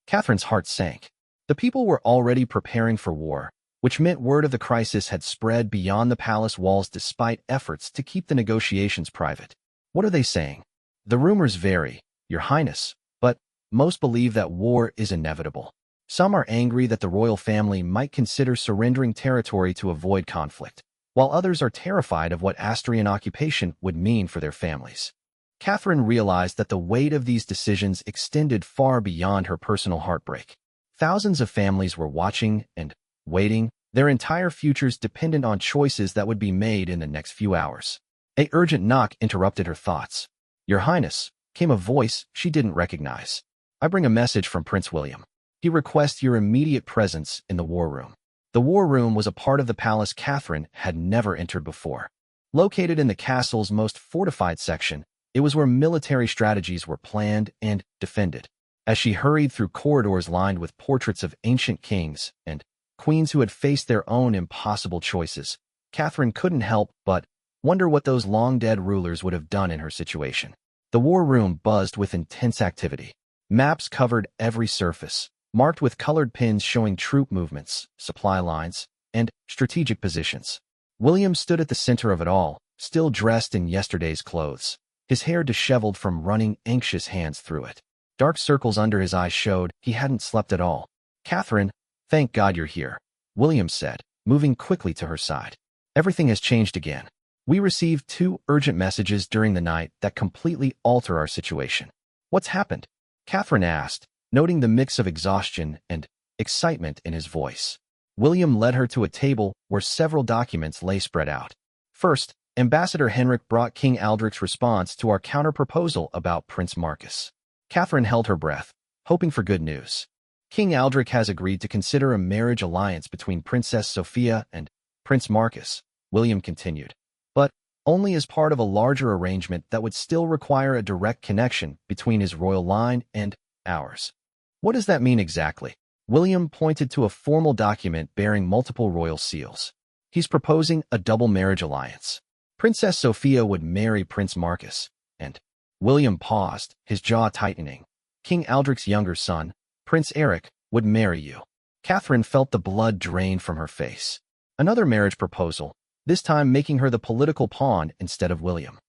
Catherine's heart sank. The people were already preparing for war, which meant word of the crisis had spread beyond the palace walls despite efforts to keep the negotiations private. "What are they saying?" "The rumors vary, Your Highness, but most believe that war is inevitable. Some are angry that the royal family might consider surrendering territory to avoid conflict, while others are terrified of what Astrian occupation would mean for their families." Catherine realized that the weight of these decisions extended far beyond her personal heartbreak. Thousands of families were watching and waiting, their entire futures dependent on choices that would be made in the next few hours. An urgent knock interrupted her thoughts. "Your Highness," came a voice she didn't recognize. "I bring a message from Prince William. He requests your immediate presence in the war room." The war room was a part of the palace Catherine had never entered before. Located in the castle's most fortified section, it was where military strategies were planned and defended. As she hurried through corridors lined with portraits of ancient kings and queens who had faced their own impossible choices, Catherine couldn't help but wonder what those long-dead rulers would have done in her situation. The war room buzzed with intense activity. Maps covered every surface, marked with colored pins showing troop movements, supply lines, and strategic positions. William stood at the center of it all, still dressed in yesterday's clothes, his hair disheveled from running anxious hands through it. Dark circles under his eyes showed he hadn't slept at all. "Catherine, thank God you're here," William said, moving quickly to her side. "Everything has changed again. We received 2 urgent messages during the night that completely alter our situation." "What's happened?" Catherine asked, noting the mix of exhaustion and excitement in his voice. William led her to a table where several documents lay spread out. First, Ambassador Henrik brought King Aldrich's response to our counter-proposal about Prince Marcus. Catherine held her breath, hoping for good news. "King Aldrich has agreed to consider a marriage alliance between Princess Sophia and Prince Marcus," William continued, "but only as part of a larger arrangement that would still require a direct connection between his royal line and ours." "What does that mean exactly?" William pointed to a formal document bearing multiple royal seals. "He's proposing a double marriage alliance. Princess Sophia would marry Prince Marcus, and—" William paused, his jaw tightening. "King Aldrich's younger son, Prince Eric, would marry you." Catherine felt the blood drain from her face. Another marriage proposal, this time making her the political pawn instead of William.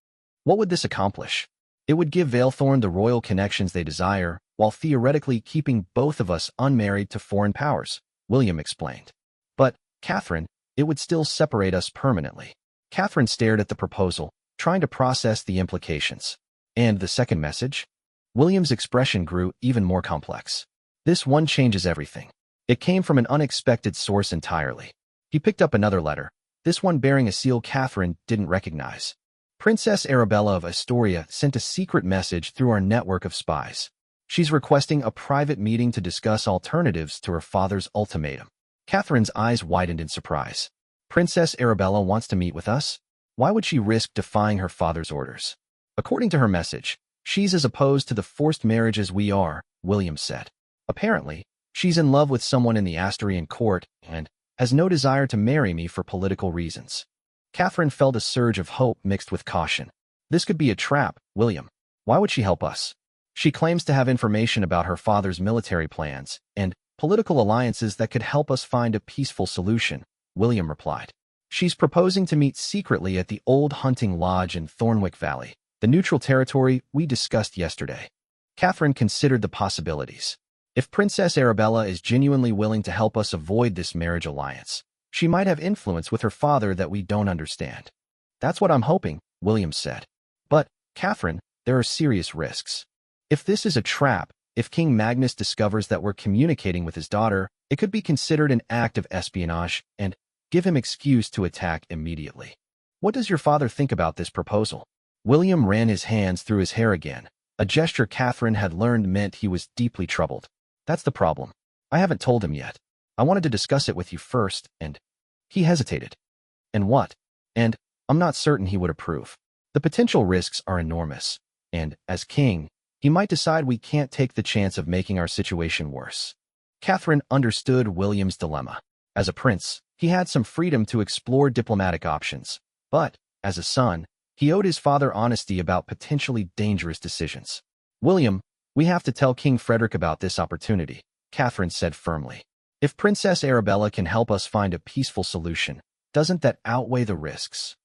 What would this accomplish? It would give Valethorn the royal connections they desire, while theoretically keeping both of us unmarried to foreign powers, William explained. "But, Catherine, it would still separate us permanently." Catherine stared at the proposal, trying to process the implications. "And the second message?" William's expression grew even more complex. "This one changes everything. It came from an unexpected source entirely." He picked up another letter, this one bearing a seal Catherine didn't recognize. "Princess Arabella of Astoria sent a secret message through our network of spies. She's requesting a private meeting to discuss alternatives to her father's ultimatum." Catherine's eyes widened in surprise. "Princess Arabella wants to meet with us? Why would she risk defying her father's orders?" "According to her message, she's as opposed to the forced marriage as we are," William said. "Apparently, she's in love with someone in the Astrian court and has no desire to marry me for political reasons." Catherine felt a surge of hope mixed with caution. "This could be a trap, William." Why would she help us? She claims to have information about her father's military plans and political alliances that could help us find a peaceful solution, William replied. She's proposing to meet secretly at the old hunting lodge in Thornwick Valley, the neutral territory we discussed yesterday. Catherine considered the possibilities. If Princess Arabella is genuinely willing to help us avoid this marriage alliance, she might have influence with her father that we don't understand. That's what I'm hoping, William said. But, Catherine, there are serious risks. If this is a trap, if King Magnus discovers that we're communicating with his daughter, it could be considered an act of espionage and give him excuse to attack immediately. What does your father think about this proposal? William ran his hands through his hair again, a gesture Catherine had learned meant he was deeply troubled. That's the problem. I haven't told him yet. I wanted to discuss it with you first, and he hesitated. And what? And I'm not certain he would approve. The potential risks are enormous, and as king, he might decide we can't take the chance of making our situation worse. Catherine understood William's dilemma. As a prince, he had some freedom to explore diplomatic options, but, as a son, he owed his father honesty about potentially dangerous decisions. William, we have to tell King Frederick about this opportunity, Catherine said firmly. If Princess Arabella can help us find a peaceful solution, doesn't that outweigh the risks?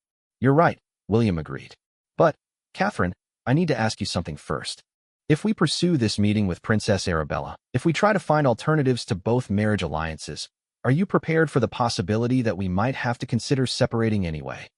You're right, William agreed. But, Catherine, I need to ask you something first. If we pursue this meeting with Princess Arabella, if we try to find alternatives to both marriage alliances, are you prepared for the possibility that we might have to consider separating anyway?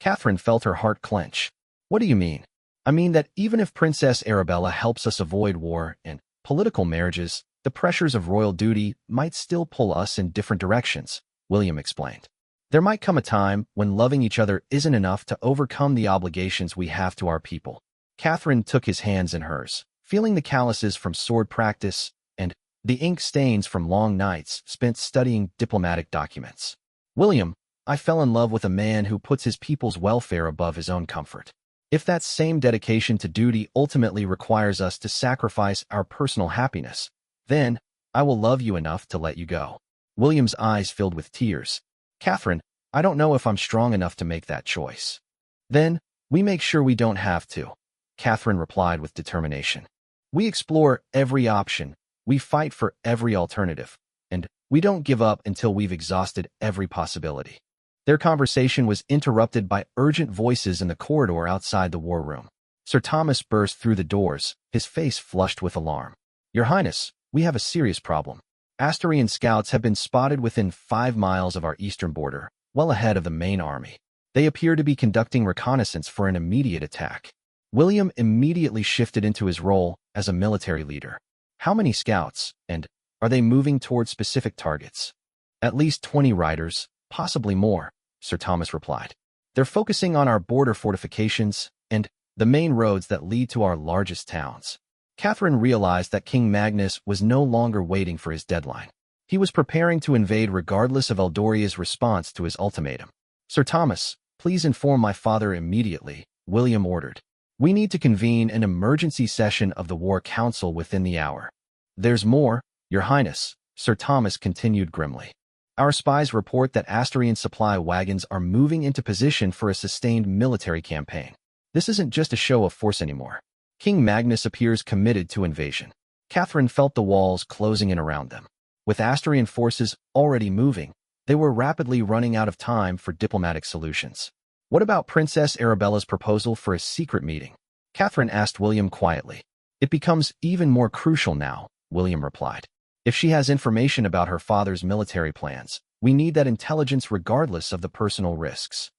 Catherine felt her heart clench. What do you mean? I mean that even if Princess Arabella helps us avoid war and political marriages, the pressures of royal duty might still pull us in different directions, William explained. There might come a time when loving each other isn't enough to overcome the obligations we have to our people. Catherine took his hands in hers, feeling the calluses from sword practice and the ink stains from long nights spent studying diplomatic documents. William, I fell in love with a man who puts his people's welfare above his own comfort. If that same dedication to duty ultimately requires us to sacrifice our personal happiness, then I will love you enough to let you go. William's eyes filled with tears. Catherine, I don't know if I'm strong enough to make that choice. Then, we make sure we don't have to, Catherine replied with determination. We explore every option, we fight for every alternative, and we don't give up until we've exhausted every possibility. Their conversation was interrupted by urgent voices in the corridor outside the war room. Sir Thomas burst through the doors, his face flushed with alarm. Your Highness, we have a serious problem. Asturian scouts have been spotted within 5 miles of our eastern border, well ahead of the main army. They appear to be conducting reconnaissance for an immediate attack. William immediately shifted into his role as a military leader. How many scouts, and are they moving toward specific targets? At least 20 riders, possibly more, Sir Thomas replied. They're focusing on our border fortifications and the main roads that lead to our largest towns. Catherine realized that King Magnus was no longer waiting for his deadline. He was preparing to invade regardless of Eldoria's response to his ultimatum. Sir Thomas, please inform my father immediately, William ordered. We need to convene an emergency session of the War Council within the hour. There's more, Your Highness, Sir Thomas continued grimly. Our spies report that Asturian supply wagons are moving into position for a sustained military campaign. This isn't just a show of force anymore. King Magnus appears committed to invasion. Catherine felt the walls closing in around them. With Asturian forces already moving, they were rapidly running out of time for diplomatic solutions. What about Princess Arabella's proposal for a secret meeting? Catherine asked William quietly. It becomes even more crucial now, William replied. If she has information about her father's military plans, we need that intelligence regardless of the personal risks.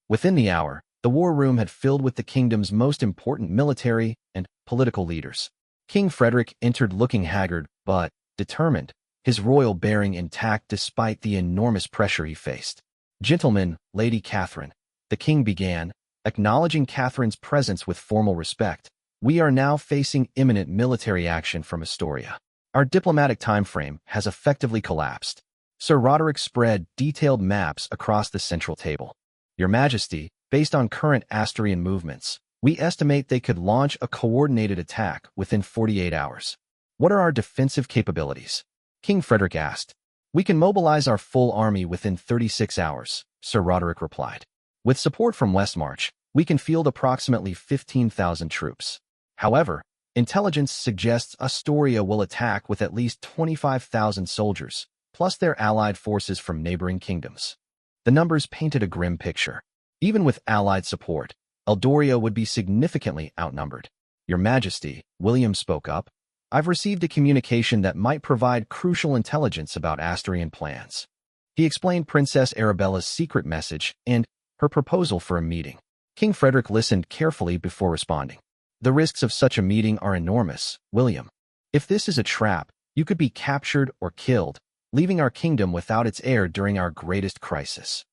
Within the hour, the war room had filled with the kingdom's most important military and political leaders. King Frederick entered looking haggard but determined, his royal bearing intact despite the enormous pressure he faced. Gentlemen, Lady Catherine, the king began, acknowledging Catherine's presence with formal respect. We are now facing imminent military action from Astoria. Our diplomatic timeframe has effectively collapsed. Sir Roderick spread detailed maps across the central table. Your Majesty, based on current Asturian movements, we estimate they could launch a coordinated attack within 48 hours. What are our defensive capabilities? King Frederick asked. We can mobilize our full army within 36 hours, Sir Roderick replied. With support from Westmarch, we can field approximately 15,000 troops. However, intelligence suggests Astoria will attack with at least 25,000 soldiers, plus their allied forces from neighboring kingdoms. The numbers painted a grim picture. Even with allied support, Eldoria would be significantly outnumbered. Your Majesty, William spoke up, I've received a communication that might provide crucial intelligence about Astorian plans. He explained Princess Arabella's secret message and her proposal for a meeting. King Frederick listened carefully before responding. The risks of such a meeting are enormous, William. If this is a trap, you could be captured or killed, leaving our kingdom without its heir during our greatest crisis.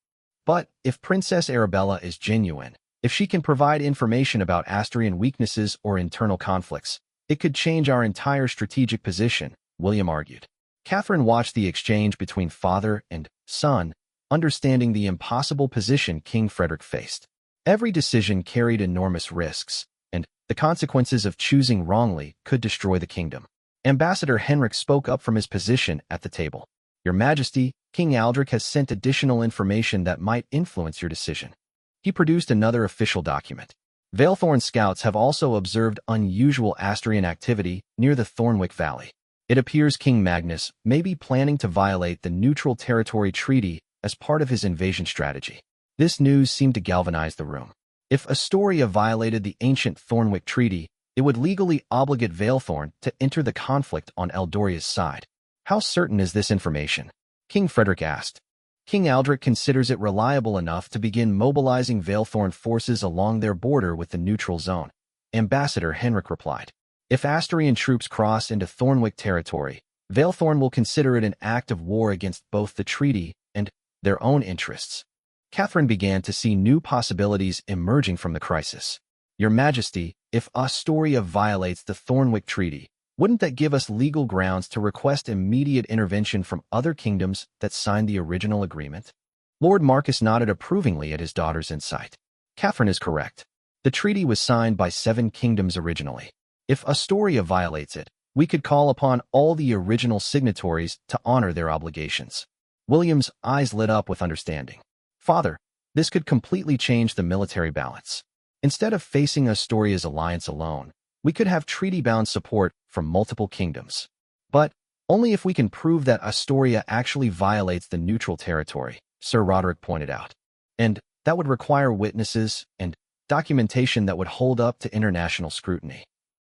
But if Princess Arabella is genuine, if she can provide information about Astorian weaknesses or internal conflicts, it could change our entire strategic position, William argued. Catherine watched the exchange between father and son, understanding the impossible position King Frederick faced. Every decision carried enormous risks, and the consequences of choosing wrongly could destroy the kingdom. Ambassador Henrik spoke up from his position at the table. Your Majesty, King Aldrich has sent additional information that might influence your decision. He produced another official document. Valethorn scouts have also observed unusual Astorian activity near the Thornwick Valley. It appears King Magnus may be planning to violate the Neutral Territory Treaty as part of his invasion strategy. This news seemed to galvanize the room. If Astoria violated the ancient Thornwick Treaty, it would legally obligate Valethorn to enter the conflict on Eldoria's side. How certain is this information? King Frederick asked. King Aldrich considers it reliable enough to begin mobilizing Valethorn forces along their border with the neutral zone. Ambassador Henrik replied. If Astorian troops cross into Thornwick territory, Valethorn will consider it an act of war against both the treaty and their own interests. Catherine began to see new possibilities emerging from the crisis. Your Majesty, if Astoria violates the Thornwick Treaty, wouldn't that give us legal grounds to request immediate intervention from other kingdoms that signed the original agreement? Lord Marcus nodded approvingly at his daughter's insight. Catherine is correct. The treaty was signed by 7 kingdoms originally. If Astoria violates it, we could call upon all the original signatories to honor their obligations. William's eyes lit up with understanding. Father, this could completely change the military balance. Instead of facing Astoria's alliance alone, we could have treaty-bound support from multiple kingdoms. But only if we can prove that Astoria actually violates the neutral territory, Sir Roderick pointed out. And that would require witnesses and documentation that would hold up to international scrutiny.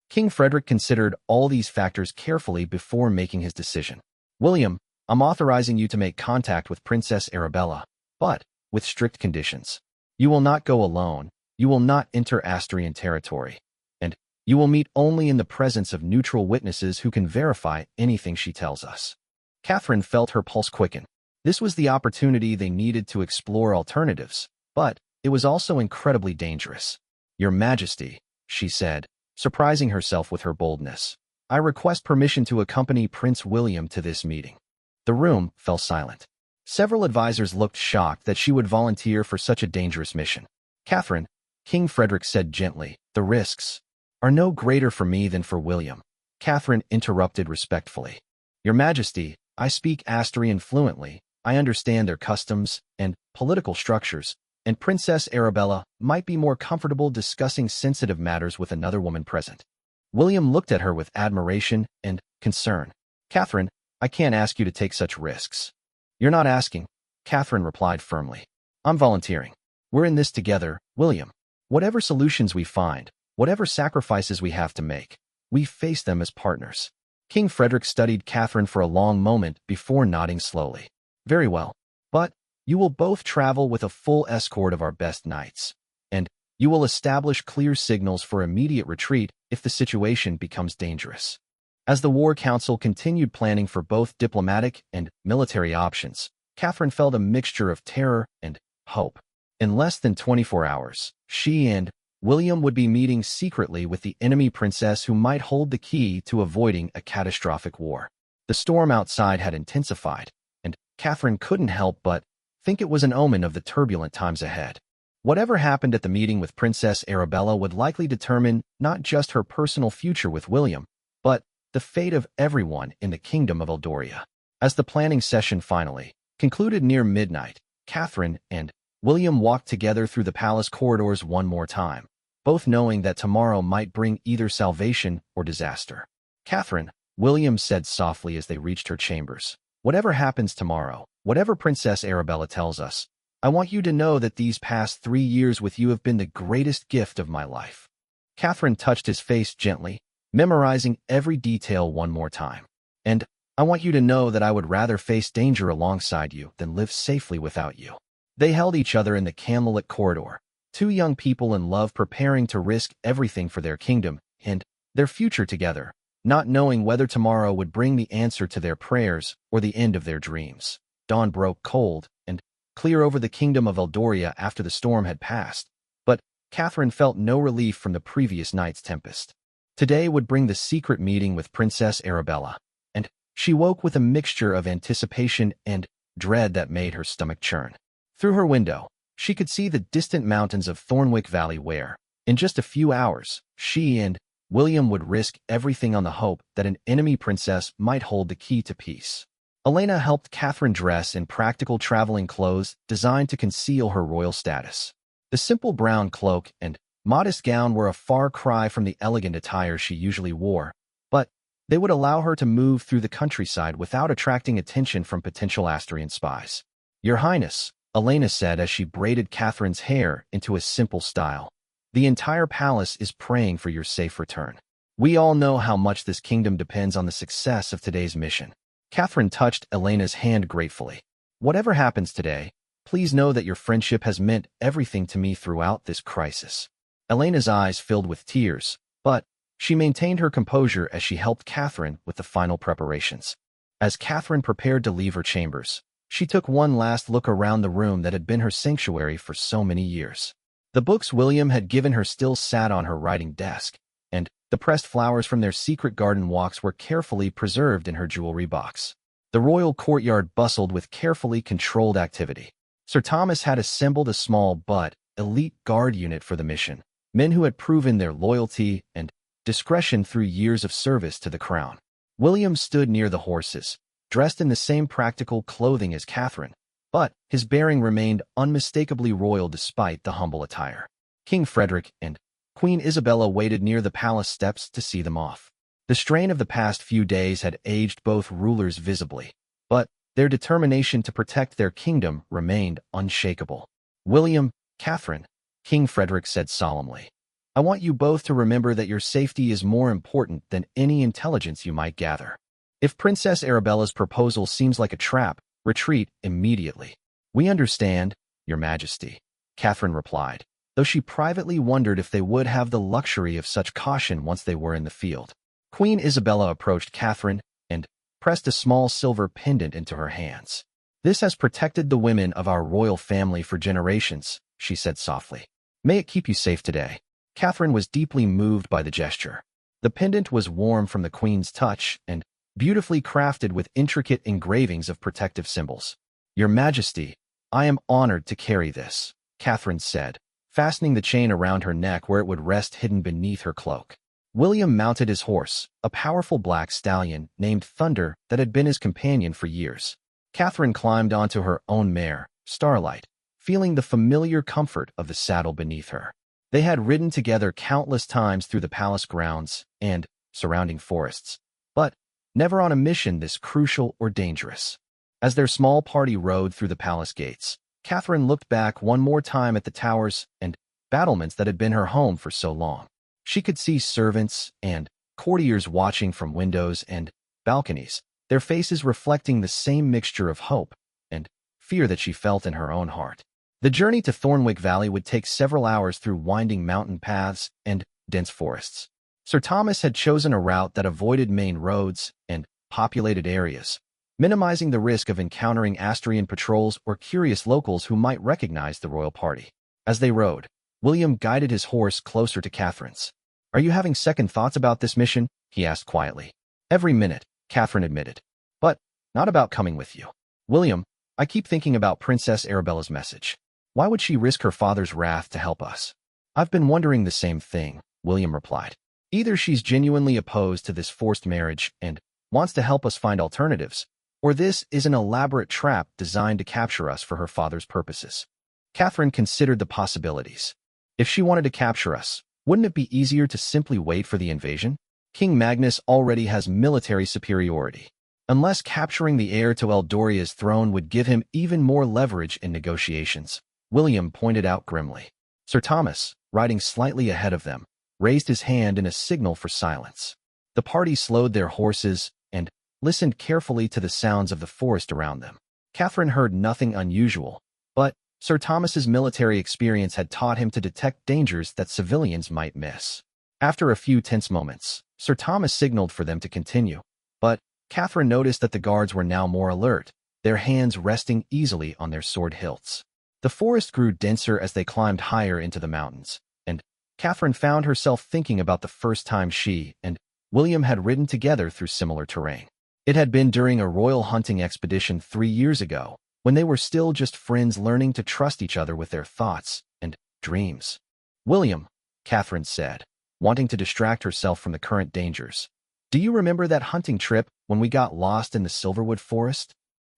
King Frederick considered all these factors carefully before making his decision. William, I'm authorizing you to make contact with Princess Arabella, but with strict conditions. You will not go alone, you will not enter Astorian territory, and you will meet only in the presence of neutral witnesses who can verify anything she tells us. Catherine felt her pulse quicken. This was the opportunity they needed to explore alternatives, but it was also incredibly dangerous. Your Majesty, she said, surprising herself with her boldness, I request permission to accompany Prince William to this meeting. The room fell silent. Several advisors looked shocked that she would volunteer for such a dangerous mission. Catherine, King Frederick said gently, the risks are no greater for me than for William. Catherine interrupted respectfully. Your Majesty, I speak Astorian fluently, I understand their customs and political structures, and Princess Arabella might be more comfortable discussing sensitive matters with another woman present. William looked at her with admiration and concern. Catherine, I can't ask you to take such risks. You're not asking, Catherine replied firmly. I'm volunteering. We're in this together, William. Whatever solutions we find, whatever sacrifices we have to make, we face them as partners. King Frederick studied Catherine for a long moment before nodding slowly. Very well, but you will both travel with a full escort of our best knights, and you will establish clear signals for immediate retreat if the situation becomes dangerous. As the War Council continued planning for both diplomatic and military options, Catherine felt a mixture of terror and hope. In less than 24 hours, she and William would be meeting secretly with the enemy princess who might hold the key to avoiding a catastrophic war. The storm outside had intensified, and Catherine couldn't help but think it was an omen of the turbulent times ahead. Whatever happened at the meeting with Princess Arabella would likely determine not just her personal future with William, but the fate of everyone in the Kingdom of Eldoria. As the planning session finally concluded near midnight, Catherine and William walked together through the palace corridors one more time, both knowing that tomorrow might bring either salvation or disaster. "Catherine," William said softly as they reached her chambers, "whatever happens tomorrow, whatever Princess Arabella tells us, I want you to know that these past 3 years with you have been the greatest gift of my life." Catherine touched his face gently, memorizing every detail one more time. "And I want you to know that I would rather face danger alongside you than live safely without you." They held each other in the candlelit corridor, two young people in love preparing to risk everything for their kingdom and their future together, not knowing whether tomorrow would bring the answer to their prayers or the end of their dreams. Dawn broke cold and clear over the kingdom of Eldoria after the storm had passed, but Catherine felt no relief from the previous night's tempest. Today would bring the secret meeting with Princess Arabella, and she woke with a mixture of anticipation and dread that made her stomach churn. Through her window, she could see the distant mountains of Thornwick Valley where, in just a few hours, she and William would risk everything on the hope that an enemy princess might hold the key to peace. Elena helped Catherine dress in practical traveling clothes designed to conceal her royal status. The simple brown cloak and modest gown were a far cry from the elegant attire she usually wore, but they would allow her to move through the countryside without attracting attention from potential Astrian spies. "Your Highness," Elena said as she braided Catherine's hair into a simple style, "the entire palace is praying for your safe return. We all know how much this kingdom depends on the success of today's mission." Catherine touched Elena's hand gratefully. "Whatever happens today, please know that your friendship has meant everything to me throughout this crisis." Elena's eyes filled with tears, but she maintained her composure as she helped Catherine with the final preparations. As Catherine prepared to leave her chambers, she took one last look around the room that had been her sanctuary for so many years. The books William had given her still sat on her writing desk, and the pressed flowers from their secret garden walks were carefully preserved in her jewelry box. The royal courtyard bustled with carefully controlled activity. Sir Thomas had assembled a small but elite guard unit for the mission, men who had proven their loyalty and discretion through years of service to the crown. William stood near the horses, dressed in the same practical clothing as Catherine, but his bearing remained unmistakably royal despite the humble attire. King Frederick and Queen Isabella waited near the palace steps to see them off. The strain of the past few days had aged both rulers visibly, but their determination to protect their kingdom remained unshakable. "William, Catherine," King Frederick said solemnly, "I want you both to remember that your safety is more important than any intelligence you might gather. If Princess Arabella's proposal seems like a trap, retreat immediately." "We understand, Your Majesty," Catherine replied, though she privately wondered if they would have the luxury of such caution once they were in the field. Queen Isabella approached Catherine and pressed a small silver pendant into her hands. "This has protected the women of our royal family for generations," she said softly. "May it keep you safe today." Catherine was deeply moved by the gesture. The pendant was warm from the queen's touch and beautifully crafted with intricate engravings of protective symbols. "Your Majesty, I am honored to carry this," Catherine said, fastening the chain around her neck where it would rest hidden beneath her cloak. William mounted his horse, a powerful black stallion named Thunder that had been his companion for years. Catherine climbed onto her own mare, Starlight, feeling the familiar comfort of the saddle beneath her. They had ridden together countless times through the palace grounds and surrounding forests, but never on a mission this crucial or dangerous. As their small party rode through the palace gates, Catherine looked back one more time at the towers and battlements that had been her home for so long. She could see servants and courtiers watching from windows and balconies, their faces reflecting the same mixture of hope and fear that she felt in her own heart. The journey to Thornwick Valley would take several hours through winding mountain paths and dense forests. Sir Thomas had chosen a route that avoided main roads and populated areas, minimizing the risk of encountering Astrian patrols or curious locals who might recognize the royal party. As they rode, William guided his horse closer to Catherine's. "Are you having second thoughts about this mission?" he asked quietly. "Every minute," Catherine admitted. "But not about coming with you. William, I keep thinking about Princess Arabella's message. Why would she risk her father's wrath to help us?" "I've been wondering the same thing," William replied. "Either she's genuinely opposed to this forced marriage and wants to help us find alternatives, or this is an elaborate trap designed to capture us for her father's purposes." Catherine considered the possibilities. If she wanted to capture us, Wouldn't it be easier to simply wait for the invasion? King Magnus already has military superiority. Unless capturing the heir to Eldoria's throne would give him even more leverage in negotiations, William pointed out grimly. Sir Thomas, riding slightly ahead of them, raised his hand in a signal for silence. The party slowed their horses and listened carefully to the sounds of the forest around them. Catherine heard nothing unusual, but Sir Thomas's military experience had taught him to detect dangers that civilians might miss. After a few tense moments, Sir Thomas signaled for them to continue, but Catherine noticed that the guards were now more alert, their hands resting easily on their sword hilts. The forest grew denser as they climbed higher into the mountains, and Catherine found herself thinking about the first time she and William had ridden together through similar terrain. It had been during a royal hunting expedition 3 years ago, when they were still just friends learning to trust each other with their thoughts and dreams. William, Catherine said, wanting to distract herself from the current dangers. Do you remember that hunting trip when we got lost in the Silverwood forest?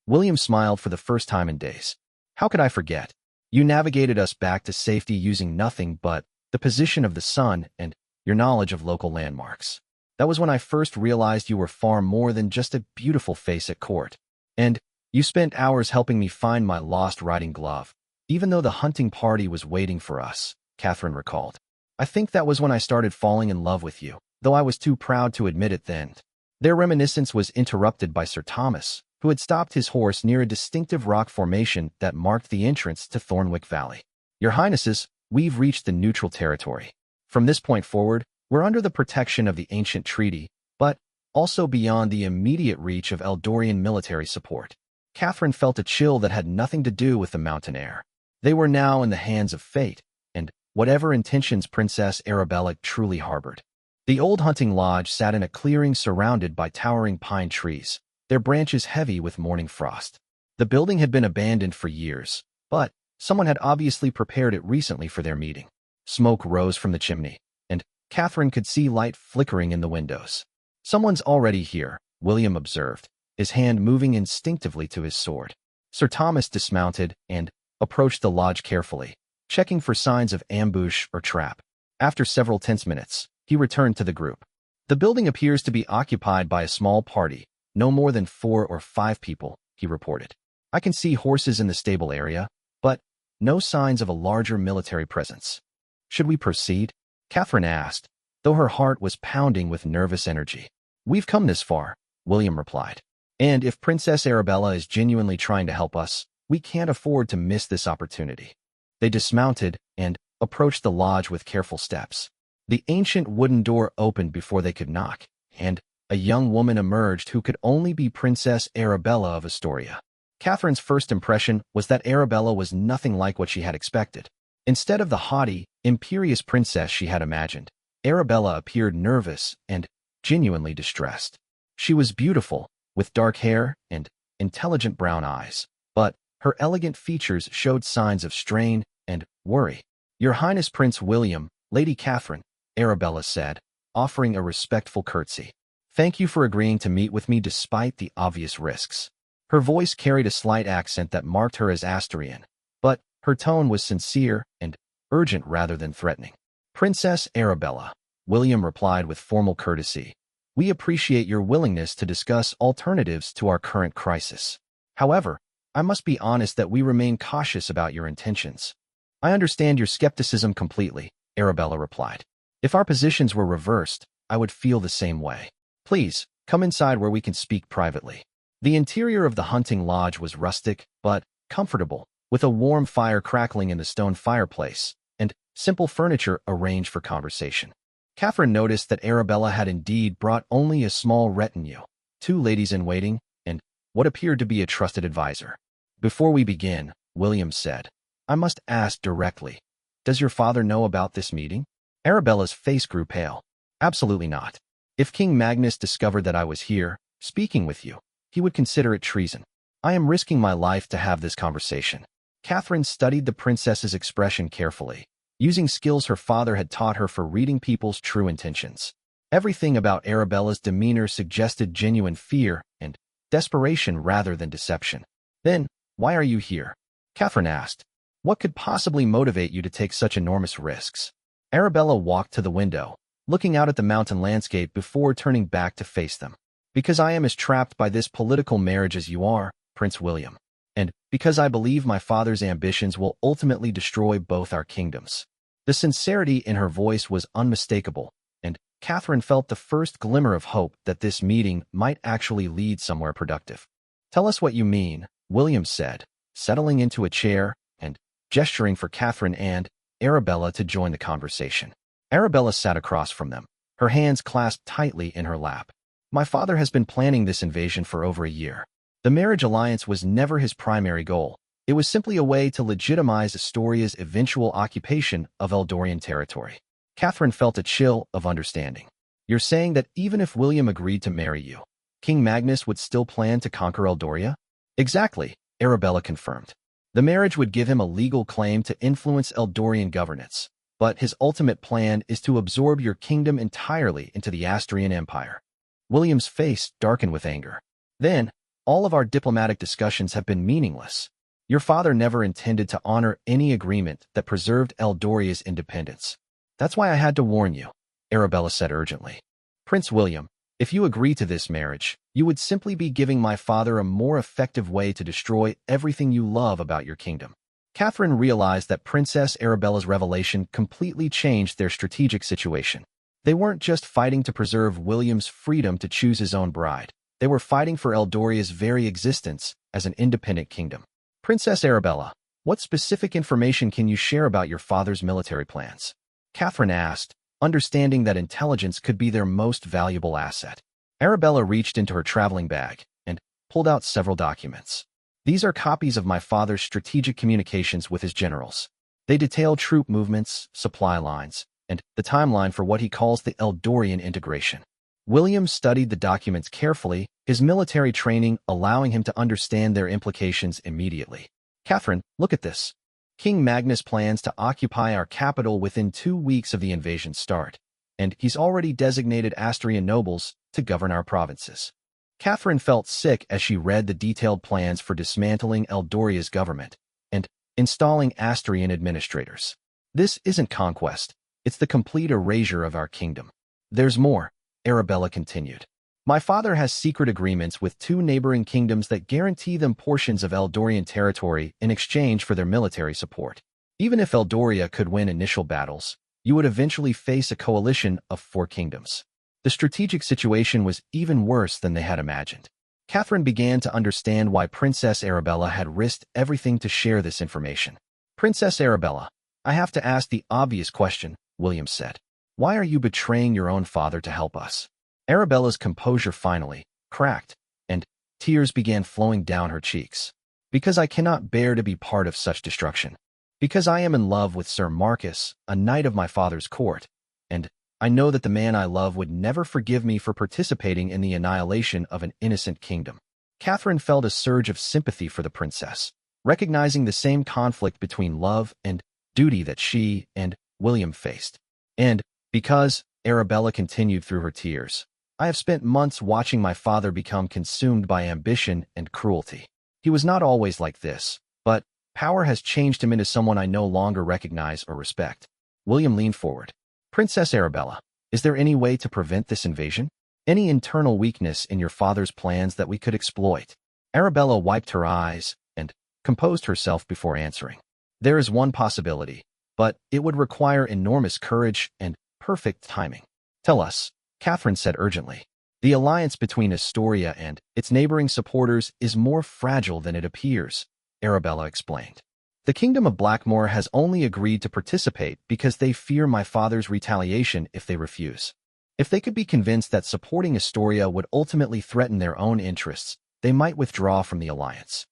William smiled for the first time in days. How could I forget? You navigated us back to safety using nothing but the position of the sun and your knowledge of local landmarks. That was when I first realized you were far more than just a beautiful face at court. And you spent hours helping me find my lost riding glove, even though the hunting party was waiting for us, Catherine recalled. I think that was when I started falling in love with you, though I was too proud to admit it then. Their reminiscence was interrupted by Sir Thomas, who had stopped his horse near a distinctive rock formation that marked the entrance to Thornwick Valley. Your Highnesses, we've reached the neutral territory. From this point forward, we're under the protection of the ancient treaty, but also beyond the immediate reach of Eldorian military support. Catherine felt a chill that had nothing to do with the mountain air. They were now in the hands of fate, and whatever intentions Princess Arabella truly harbored. The old hunting lodge sat in a clearing surrounded by towering pine trees, their branches heavy with morning frost. The building had been abandoned for years, but someone had obviously prepared it recently for their meeting. Smoke rose from the chimney, and Catherine could see light flickering in the windows. Someone's already here, William observed, his hand moving instinctively to his sword. Sir Thomas dismounted and approached the lodge carefully, checking for signs of ambush or trap. After several tense minutes, he returned to the group. The building appears to be occupied by a small party, no more than 4 or 5 people, he reported. I can see horses in the stable area, but no signs of a larger military presence. Should we proceed? Catherine asked, though her heart was pounding with nervous energy. We've come this far, William replied. And if Princess Arabella is genuinely trying to help us, we can't afford to miss this opportunity. They dismounted and approached the lodge with careful steps. The ancient wooden door opened before they could knock, and a young woman emerged who could only be Princess Arabella of Astoria. Catherine's first impression was that Arabella was nothing like what she had expected. Instead of the haughty, imperious princess she had imagined, Arabella appeared nervous and genuinely distressed. She was beautiful, with dark hair and intelligent brown eyes, but her elegant features showed signs of strain and worry. Your Highness Prince William, Lady Catherine, Arabella said, offering a respectful curtsy. Thank you for agreeing to meet with me despite the obvious risks. Her voice carried a slight accent that marked her as Asturian, but her tone was sincere and urgent rather than threatening. Princess Arabella, William replied with formal courtesy. We appreciate your willingness to discuss alternatives to our current crisis. However, I must be honest that we remain cautious about your intentions. I understand your skepticism completely, Arabella replied. If our positions were reversed, I would feel the same way. Please, come inside where we can speak privately. The interior of the hunting lodge was rustic, but comfortable, with a warm fire crackling in the stone fireplace, and simple furniture arranged for conversation. Catherine noticed that Arabella had indeed brought only a small retinue, 2 ladies-in-waiting, and what appeared to be a trusted advisor. Before we begin, William said, I must ask directly, does your father know about this meeting? Arabella's face grew pale. Absolutely not. If King Magnus discovered that I was here, speaking with you, he would consider it treason. I am risking my life to have this conversation. Catherine studied the princess's expression carefully, using skills her father had taught her for reading people's true intentions. Everything about Arabella's demeanor suggested genuine fear and desperation rather than deception. Then, why are you here? Catherine asked. What could possibly motivate you to take such enormous risks? Arabella walked to the window, looking out at the mountain landscape before turning back to face them. Because I am as trapped by this political marriage as you are, Prince William. And because I believe my father's ambitions will ultimately destroy both our kingdoms. The sincerity in her voice was unmistakable, and Catherine felt the first glimmer of hope that this meeting might actually lead somewhere productive. Tell us what you mean, William said, settling into a chair and gesturing for Catherine and Arabella to join the conversation. Arabella sat across from them, her hands clasped tightly in her lap. My father has been planning this invasion for over a year. The marriage alliance was never his primary goal. It was simply a way to legitimize Astoria's eventual occupation of Eldorian territory. Catherine felt a chill of understanding. You're saying that even if William agreed to marry you, King Magnus would still plan to conquer Eldoria? Exactly, Arabella confirmed. The marriage would give him a legal claim to influence Eldorian governance, but his ultimate plan is to absorb your kingdom entirely into the Astrian Empire. William's face darkened with anger. Then, all of our diplomatic discussions have been meaningless. Your father never intended to honor any agreement that preserved Eldoria's independence. That's why I had to warn you, Arabella said urgently. Prince William, if you agree to this marriage, you would simply be giving my father a more effective way to destroy everything you love about your kingdom. Catherine realized that Princess Arabella's revelation completely changed their strategic situation. They weren't just fighting to preserve William's freedom to choose his own bride. They were fighting for Eldoria's very existence as an independent kingdom. Princess Arabella, what specific information can you share about your father's military plans? Catherine asked, understanding that intelligence could be their most valuable asset. Arabella reached into her traveling bag and pulled out several documents. These are copies of my father's strategic communications with his generals. They detail troop movements, supply lines, and the timeline for what he calls the Eldorian integration. William studied the documents carefully, his military training allowing him to understand their implications immediately. Catherine, look at this. King Magnus plans to occupy our capital within 2 weeks of the invasion's start, and he's already designated Astrian nobles to govern our provinces. Catherine felt sick as she read the detailed plans for dismantling Eldoria's government and installing Astrian administrators. This isn't conquest, it's the complete erasure of our kingdom. There's more, Arabella continued. My father has secret agreements with 2 neighboring kingdoms that guarantee them portions of Eldorian territory in exchange for their military support. Even if Eldoria could win initial battles, you would eventually face a coalition of 4 kingdoms. The strategic situation was even worse than they had imagined. Catherine began to understand why Princess Arabella had risked everything to share this information. Princess Arabella, I have to ask the obvious question, William said. Why are you betraying your own father to help us? Arabella's composure finally cracked, and tears began flowing down her cheeks. Because I cannot bear to be part of such destruction. Because I am in love with Sir Marcus, a knight of my father's court, and I know that the man I love would never forgive me for participating in the annihilation of an innocent kingdom. Catherine felt a surge of sympathy for the princess, recognizing the same conflict between love and duty that she and William faced. And because, Arabella continued through her tears, I have spent months watching my father become consumed by ambition and cruelty. He was not always like this, but power has changed him into someone I no longer recognize or respect. William leaned forward. Princess Arabella, is there any way to prevent this invasion? Any internal weakness in your father's plans that we could exploit? Arabella wiped her eyes and composed herself before answering. There is one possibility, but it would require enormous courage and perfect timing. Tell us, Catherine said urgently. The alliance between Astoria and its neighboring supporters is more fragile than it appears, Arabella explained. The Kingdom of Blackmoor has only agreed to participate because they fear my father's retaliation if they refuse. If they could be convinced that supporting Astoria would ultimately threaten their own interests, they might withdraw from the alliance.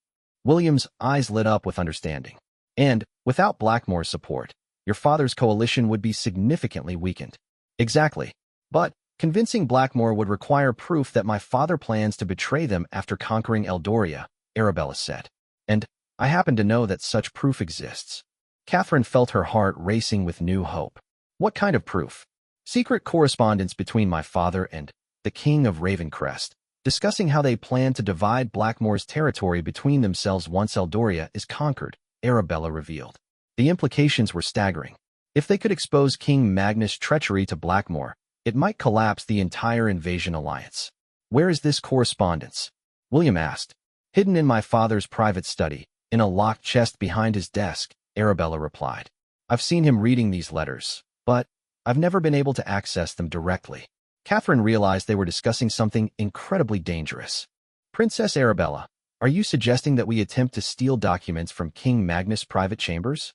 William's eyes lit up with understanding. And, without Blackmoor's support, your father's coalition would be significantly weakened. Exactly. But convincing Blackmoor would require proof that my father plans to betray them after conquering Eldoria, Arabella said. And I happen to know that such proof exists. Catherine felt her heart racing with new hope. What kind of proof? Secret correspondence between my father and the King of Ravencrest, discussing how they plan to divide Blackmoor's territory between themselves once Eldoria is conquered, Arabella revealed. The implications were staggering. If they could expose King Magnus' treachery to Blackmore, it might collapse the entire invasion alliance. Where is this correspondence? William asked. Hidden in my father's private study, in a locked chest behind his desk, Arabella replied. I've seen him reading these letters, but I've never been able to access them directly. Catherine realized they were discussing something incredibly dangerous. Princess Arabella, are you suggesting that we attempt to steal documents from King Magnus' private chambers?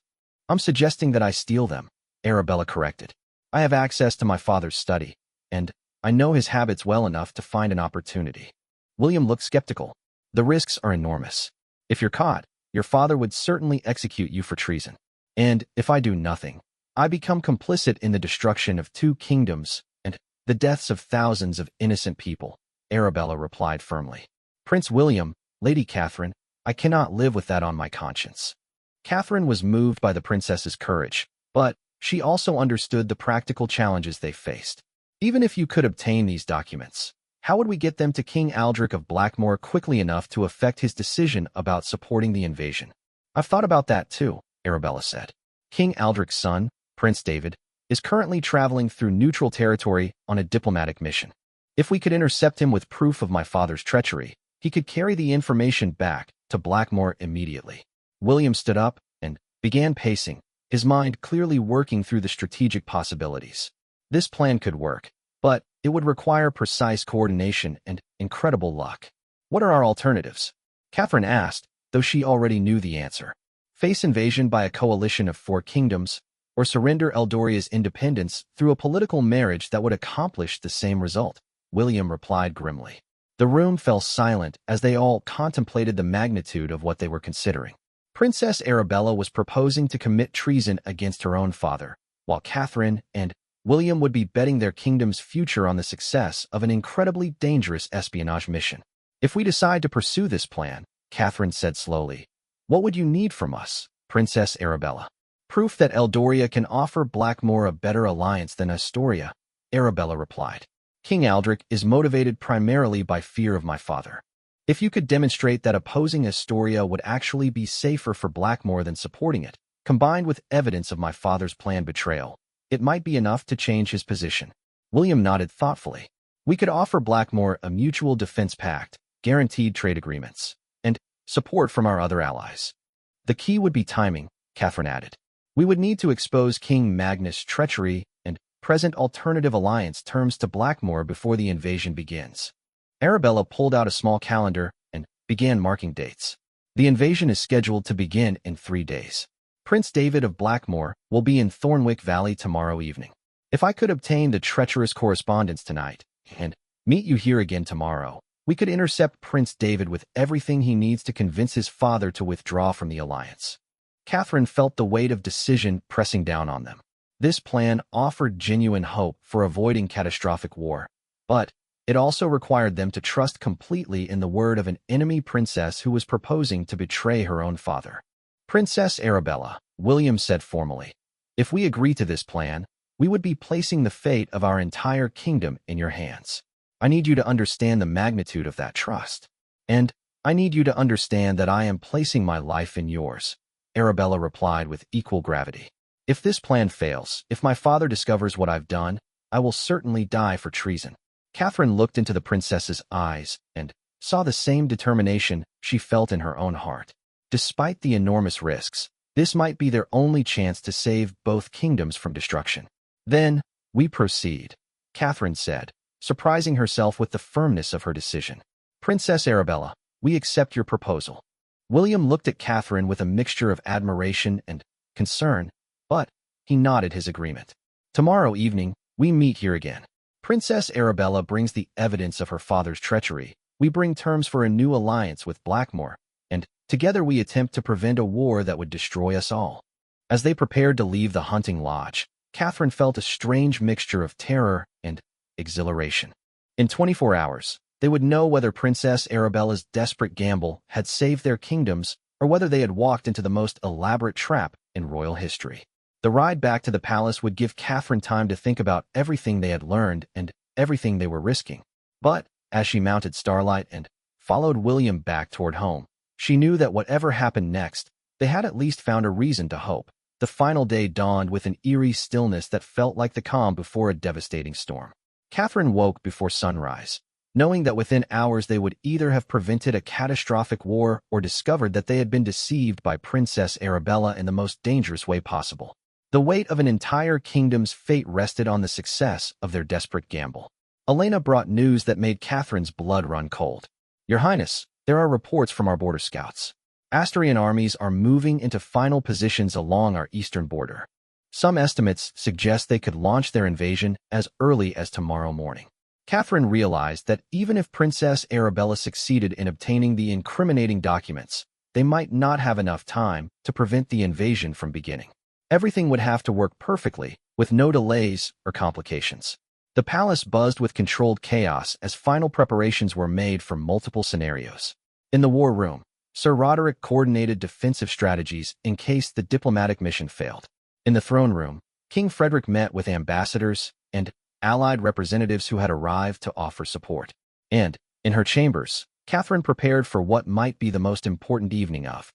I'm suggesting that I steal them, Arabella corrected. I have access to my father's study, and I know his habits well enough to find an opportunity. William looked skeptical. The risks are enormous. If you're caught, your father would certainly execute you for treason. And if I do nothing, I become complicit in the destruction of 2 kingdoms and the deaths of thousands of innocent people, Arabella replied firmly. Prince William, Lady Catherine, I cannot live with that on my conscience. Catherine was moved by the princess's courage, but she also understood the practical challenges they faced. Even if you could obtain these documents, how would we get them to King Aldrich of Blackmore quickly enough to affect his decision about supporting the invasion? I've thought about that too, Arabella said. King Aldrich's son, Prince David, is currently traveling through neutral territory on a diplomatic mission. If we could intercept him with proof of my father's treachery, he could carry the information back to Blackmore immediately. William stood up and began pacing, his mind clearly working through the strategic possibilities. This plan could work, but it would require precise coordination and incredible luck. What are our alternatives? Catherine asked, though she already knew the answer. Face invasion by a coalition of 4 kingdoms, or surrender Eldoria's independence through a political marriage that would accomplish the same result, William replied grimly. The room fell silent as they all contemplated the magnitude of what they were considering. Princess Arabella was proposing to commit treason against her own father, while Catherine and William would be betting their kingdom's future on the success of an incredibly dangerous espionage mission. If we decide to pursue this plan, Catherine said slowly, what would you need from us, Princess Arabella? Proof that Eldoria can offer Blackmore a better alliance than Astoria, Arabella replied. King Aldrich is motivated primarily by fear of my father. If you could demonstrate that opposing Astoria would actually be safer for Blackmore than supporting it, combined with evidence of my father's planned betrayal, it might be enough to change his position. William nodded thoughtfully. We could offer Blackmore a mutual defense pact, guaranteed trade agreements, and support from our other allies. The key would be timing, Catherine added. We would need to expose King Magnus' treachery and present alternative alliance terms to Blackmore before the invasion begins. Arabella pulled out a small calendar and began marking dates. The invasion is scheduled to begin in 3 days. Prince David of Blackmore will be in Thornwick Valley tomorrow evening. If I could obtain the treacherous correspondence tonight and meet you here again tomorrow, we could intercept Prince David with everything he needs to convince his father to withdraw from the alliance. Catherine felt the weight of decision pressing down on them. This plan offered genuine hope for avoiding catastrophic war, but it also required them to trust completely in the word of an enemy princess who was proposing to betray her own father. Princess Arabella, William said formally, if we agree to this plan, we would be placing the fate of our entire kingdom in your hands. I need you to understand the magnitude of that trust. And I need you to understand that I am placing my life in yours, Arabella replied with equal gravity. If this plan fails, if my father discovers what I've done, I will certainly die for treason. Catherine looked into the princess's eyes and saw the same determination she felt in her own heart. Despite the enormous risks, this might be their only chance to save both kingdoms from destruction. Then, we proceed, Catherine said, surprising herself with the firmness of her decision. Princess Arabella, we accept your proposal. William looked at Catherine with a mixture of admiration and concern, but he nodded his agreement. Tomorrow evening, we meet here again. Princess Arabella brings the evidence of her father's treachery. We bring terms for a new alliance with Blackmore, and together we attempt to prevent a war that would destroy us all. As they prepared to leave the hunting lodge, Catherine felt a strange mixture of terror and exhilaration. In 24 hours, they would know whether Princess Arabella's desperate gamble had saved their kingdoms or whether they had walked into the most elaborate trap in royal history. The ride back to the palace would give Catherine time to think about everything they had learned and everything they were risking. But as she mounted Starlight and followed William back toward home, she knew that whatever happened next, they had at least found a reason to hope. the final day dawned with an eerie stillness that felt like the calm before a devastating storm. Catherine woke before sunrise, knowing that within hours they would either have prevented a catastrophic war or discovered that they had been deceived by Princess Arabella in the most dangerous way possible. The weight of an entire kingdom's fate rested on the success of their desperate gamble. Elena brought news that made Catherine's blood run cold. "Your Highness, there are reports from our border scouts. Asturian armies are moving into final positions along our eastern border. Some estimates suggest they could launch their invasion as early as tomorrow morning." Catherine realized that even if Princess Arabella succeeded in obtaining the incriminating documents, they might not have enough time to prevent the invasion from beginning. Everything would have to work perfectly, with no delays or complications. The palace buzzed with controlled chaos as final preparations were made for multiple scenarios. In the war room, Sir Roderick coordinated defensive strategies in case the diplomatic mission failed. In the throne room, King Frederick met with ambassadors and allied representatives who had arrived to offer support. And, in her chambers, Catherine prepared for what might be the most important evening of